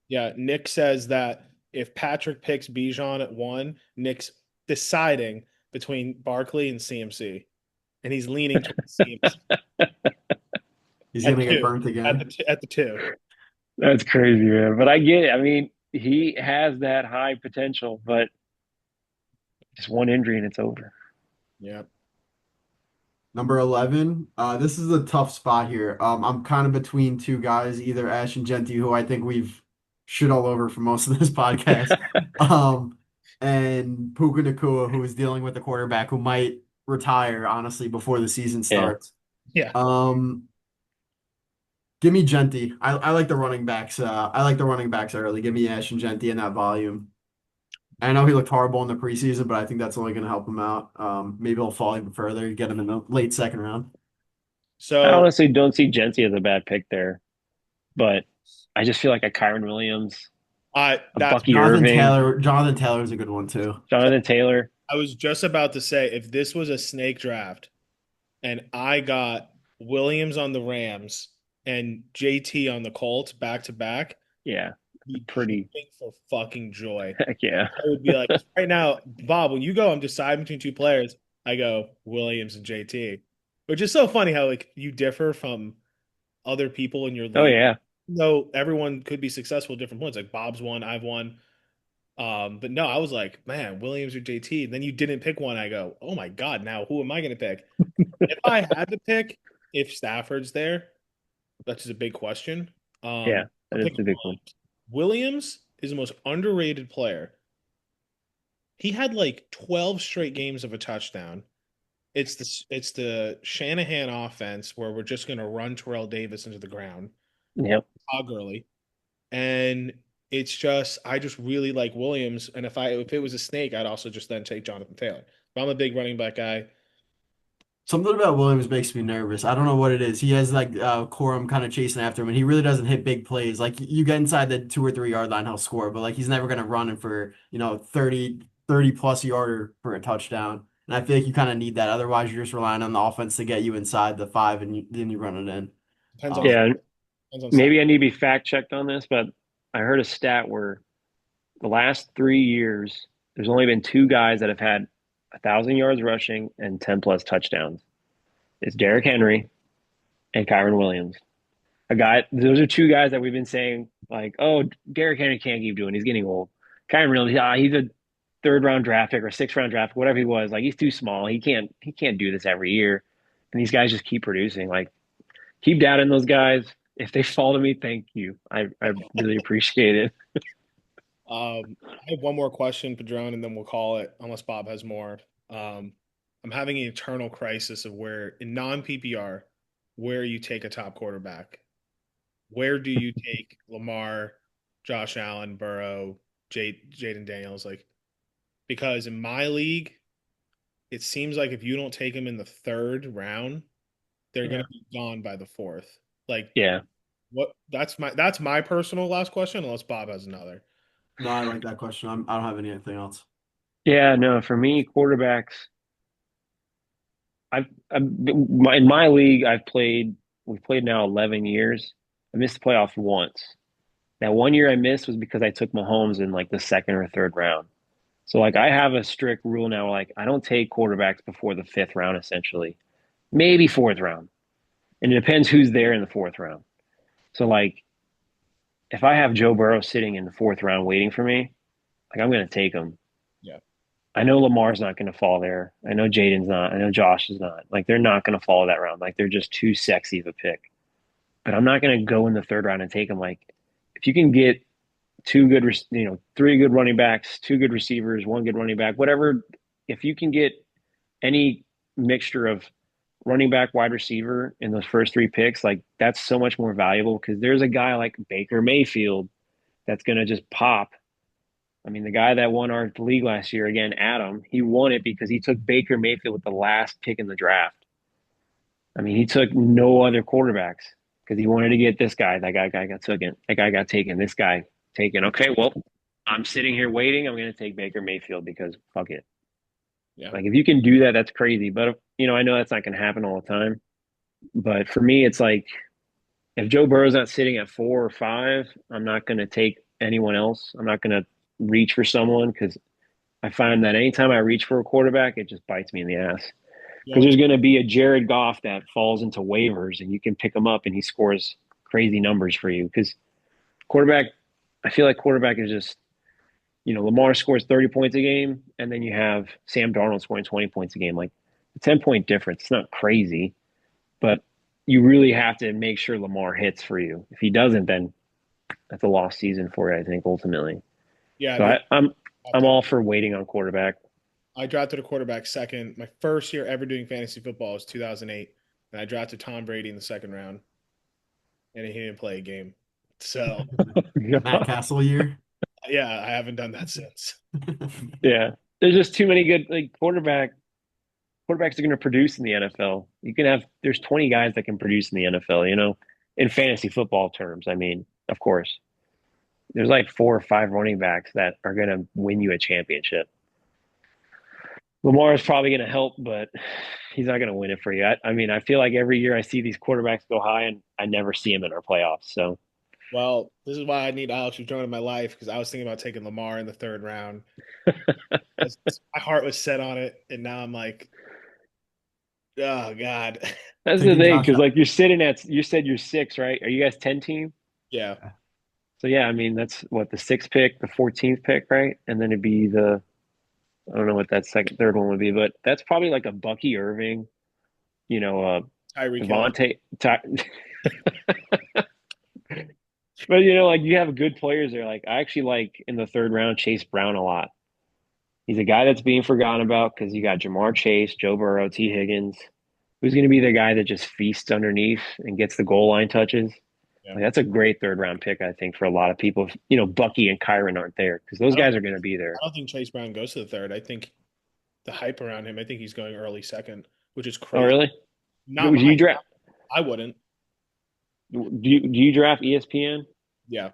Yeah. Nick says that if Patrick picks Bijan at 1, Nick's deciding between Barkley and CMC. And he's leaning towards CMC He's at gonna get 2. burnt At the again. t- at the 2. That's crazy, man. But I get it. I mean, he has that high potential, but just one injury and it's over. Yeah. Number 11. This is a tough spot here. I'm kind of between two guys, either Ash and Genty, who I think we've shit all over for most of this podcast. Um, and Puka Nacua, who is dealing with a quarterback who might retire, honestly, before the season Yeah. starts. Yeah. Give me Genty. I like the running backs. I like the running backs early. Give me Ash and Genty in that volume. I know he looked horrible in the preseason, but I think that's only going to help him out. Maybe he'll fall even further, get him in the late second round. I So honestly don't see Genty as a bad pick there, but I just feel like a Kyron Williams, a that's Bucky Irving, Jonathan Taylor is a good one too. Jonathan Taylor. I was just about to say, if this was a snake draft and I got Williams on the Rams and JT on the Colts back to back, Yeah, be pretty. jumping for fucking joy. Heck yeah. I would be like, right now, Bob, when you go, I'm deciding between two players. I go Williams and JT, which is so funny how like you differ from other people in your Oh league. yeah. No, everyone could be successful at different points. Like Bob's won, I've won. But no, I was like, man, Williams or JT. And then you didn't pick one. I go, oh my God, now who am I going to pick? If I had to pick, if Stafford's there, that's just a big question. Yeah, I'm that is the picking big one. Williams is the most underrated player. He had like 12 straight games of a touchdown. It's the Shanahan offense where we're just going to run Terrell Davis into the ground. Yep. Todd Gurley. And it's just I just really like Williams. And if it was a snake, I'd also just then take Jonathan Taylor. But I'm a big running back guy. Something about Williams makes me nervous. I don't know what it is. He has like Corum kind of chasing after him, and he really doesn't hit big plays. Like you get inside the 2 or 3 yard line, he'll score, but like he's never gonna run it for 30 plus yarder for a touchdown. And I feel like you kind of need that. Otherwise, you're just relying on the offense to get you inside the 5, and then you run it in. Depends on Yeah, depends on size. maybe I need to be fact checked on this, but I heard a stat where the last 3 years, there's only been two guys that have had 1,000 yards rushing and 10 plus touchdowns. It's Derrick Henry and Kyron Williams. Those are two guys that we've been saying, like, oh, Derrick Henry can't keep doing. He's getting old. Kyron Williams, he's a third round draft pick or sixth round draft pick, whatever he was. Like, he's too small. He can't do this every year. And these guys just keep producing. Like, keep doubting those guys. If they fall to me, thank you. I really appreciate it. I have one more question, Padron, and then we'll call it, unless Bob has more. I'm having an eternal crisis of where, in non PPR, where you take a top quarterback. Where do you take Lamar, Josh Allen, Burrow, Jaden Daniels? Like, because in my league, it seems like if you don't take him in the third round, they're Yeah. going to be gone by the fourth. Like, Yeah. what? That's my personal last question, unless Bob has another. No, I like that question. I don't have anything else. Yeah, no, for me, quarterbacks, in my league, we've played now 11 years. I missed the playoffs once. That 1 year I missed was because I took Mahomes in like the second or third round. So like I have a strict rule now, like I don't take quarterbacks before the fifth round, essentially, maybe fourth round. And it depends who's there in the fourth round. So like if I have Joe Burrow sitting in the fourth round waiting for me, like I'm going to take him. Yeah. I know Lamar's not going to fall there. I know Jaden's not. I know Josh is not. Like they're not going to fall that round. Like they're just too sexy of a pick. But I'm not going to go in the third round and take him. Like if you can get two good, three good running backs, two good receivers, one good running back, whatever. If you can get any mixture of running back, wide receiver in those first three picks, like that's so much more valuable because there's a guy like Baker Mayfield that's going to just pop. I mean, the guy that won our league last year, again, Adam, he won it because he took Baker Mayfield with the last pick in the draft. I mean, he took no other quarterbacks because he wanted to get this guy. That guy got taken. That guy got taken. This guy taken. Okay, well, I'm sitting here waiting. I'm going to take Baker Mayfield because fuck it. Yeah. Like if you can do that, that's crazy. But I know that's not going to happen all the time. But for me, it's like if Joe Burrow's not sitting at 4 or 5, I'm not going to take anyone else. I'm not going to reach for someone because I find that anytime I reach for a quarterback, it just bites me in the ass. Because Yeah. there's going to be a Jared Goff that falls into waivers and you can pick him up and he scores crazy numbers for you. Because quarterback, I feel like quarterback is just, Lamar scores 30 points a game and then you have Sam Darnold scoring 20 points a game. Like a 10-point difference. It's not crazy, but you really have to make sure Lamar hits for you. If he doesn't, then that's a lost season for you, I think, ultimately. Yeah. So I'm all for waiting on quarterback. I drafted a quarterback second. My first year ever doing fantasy football was 2008, and I drafted Tom Brady in the second round, and he didn't play a game. So, Matt Castle year. yeah, I haven't done that since. Yeah, there's just too many good like quarterbacks are going to produce in the NFL. There's 20 guys that can produce in the NFL. In fantasy football terms. I mean, of course, there's like 4 or 5 running backs that are going to win you a championship. Lamar is probably going to help, but he's not going to win it for you. I mean, I feel like every year I see these quarterbacks go high, and I never see him in our playoffs. So Well, this is why I need Alex Jones in my life because I was thinking about taking Lamar in the third round. My heart was set on it, and now I'm like, oh God. that's the Taking thing, Josh. because like you said you're 6, right? Are you guys 10 team? Yeah. So yeah, I mean that's what the 6th pick, the 14th pick, right? And then it'd be I don't know what that third one would be, but that's probably like a Bucky Irving, Tyreek Hill. Devontae. But like you have good players there. Like I actually like in the third round Chase Brown a lot. He's a guy that's being forgotten about because you got Jamar Chase, Joe Burrow, T. Higgins. Who's going to be the guy that just feasts underneath and gets the goal line touches? Yeah. Like, that's a great third round pick, I think, for a lot of people. Bucky and Kyron aren't there because those guys are going to be there. I don't think Chase Brown goes to the third. I think the hype around him, I think he's going early second, which is crazy. Oh, really? Not Do you mine. draft? I wouldn't. Do you draft ESPN? Yeah.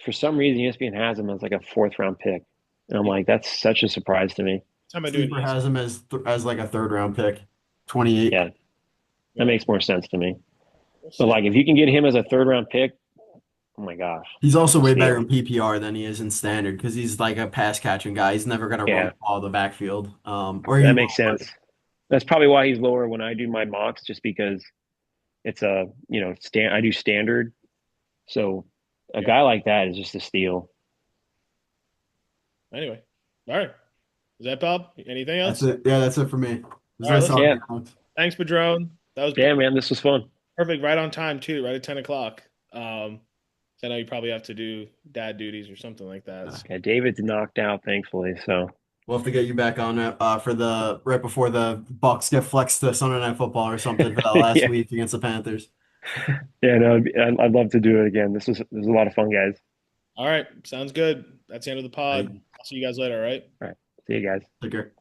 For some reason, ESPN has him as like a fourth round pick, and I'm like, that's such a surprise to me. Time I do Sleeper has him as like a third round pick, 28. Yeah, that makes more sense to me. We'll But see. like, if you can get him as a third round pick, oh my gosh, He's also way better steal. in PPR than he is in standard because he's like a pass catching guy. He's never gonna run Yeah, the ball the backfield. Or he that will, makes but sense. That's probably why he's lower when I do my mocks, just because it's I do standard. So a Yeah. guy like that is just a steal. Anyway. All right. Is that Bob? Anything that's else? it. Yeah, that's it for me. It was All right, nice let's talking Yeah, to you, Alex. thanks, Padron. That was yeah, man, this was fun. perfect. Right on time too, right at 10 o'clock. So I know you probably have to do dad duties or something like that. So, Yeah, David's knocked out, thankfully. So We'll have to get you back on it for the right before the Bucs get flexed to Sunday Night Football or something for that last yeah, week against the Panthers. yeah, no, I'd love to do it again. This was a lot of fun, guys. all right. Sounds good. That's the end of the Right. pod. I'll see you guys later. All right. All right, see you guys. Take care.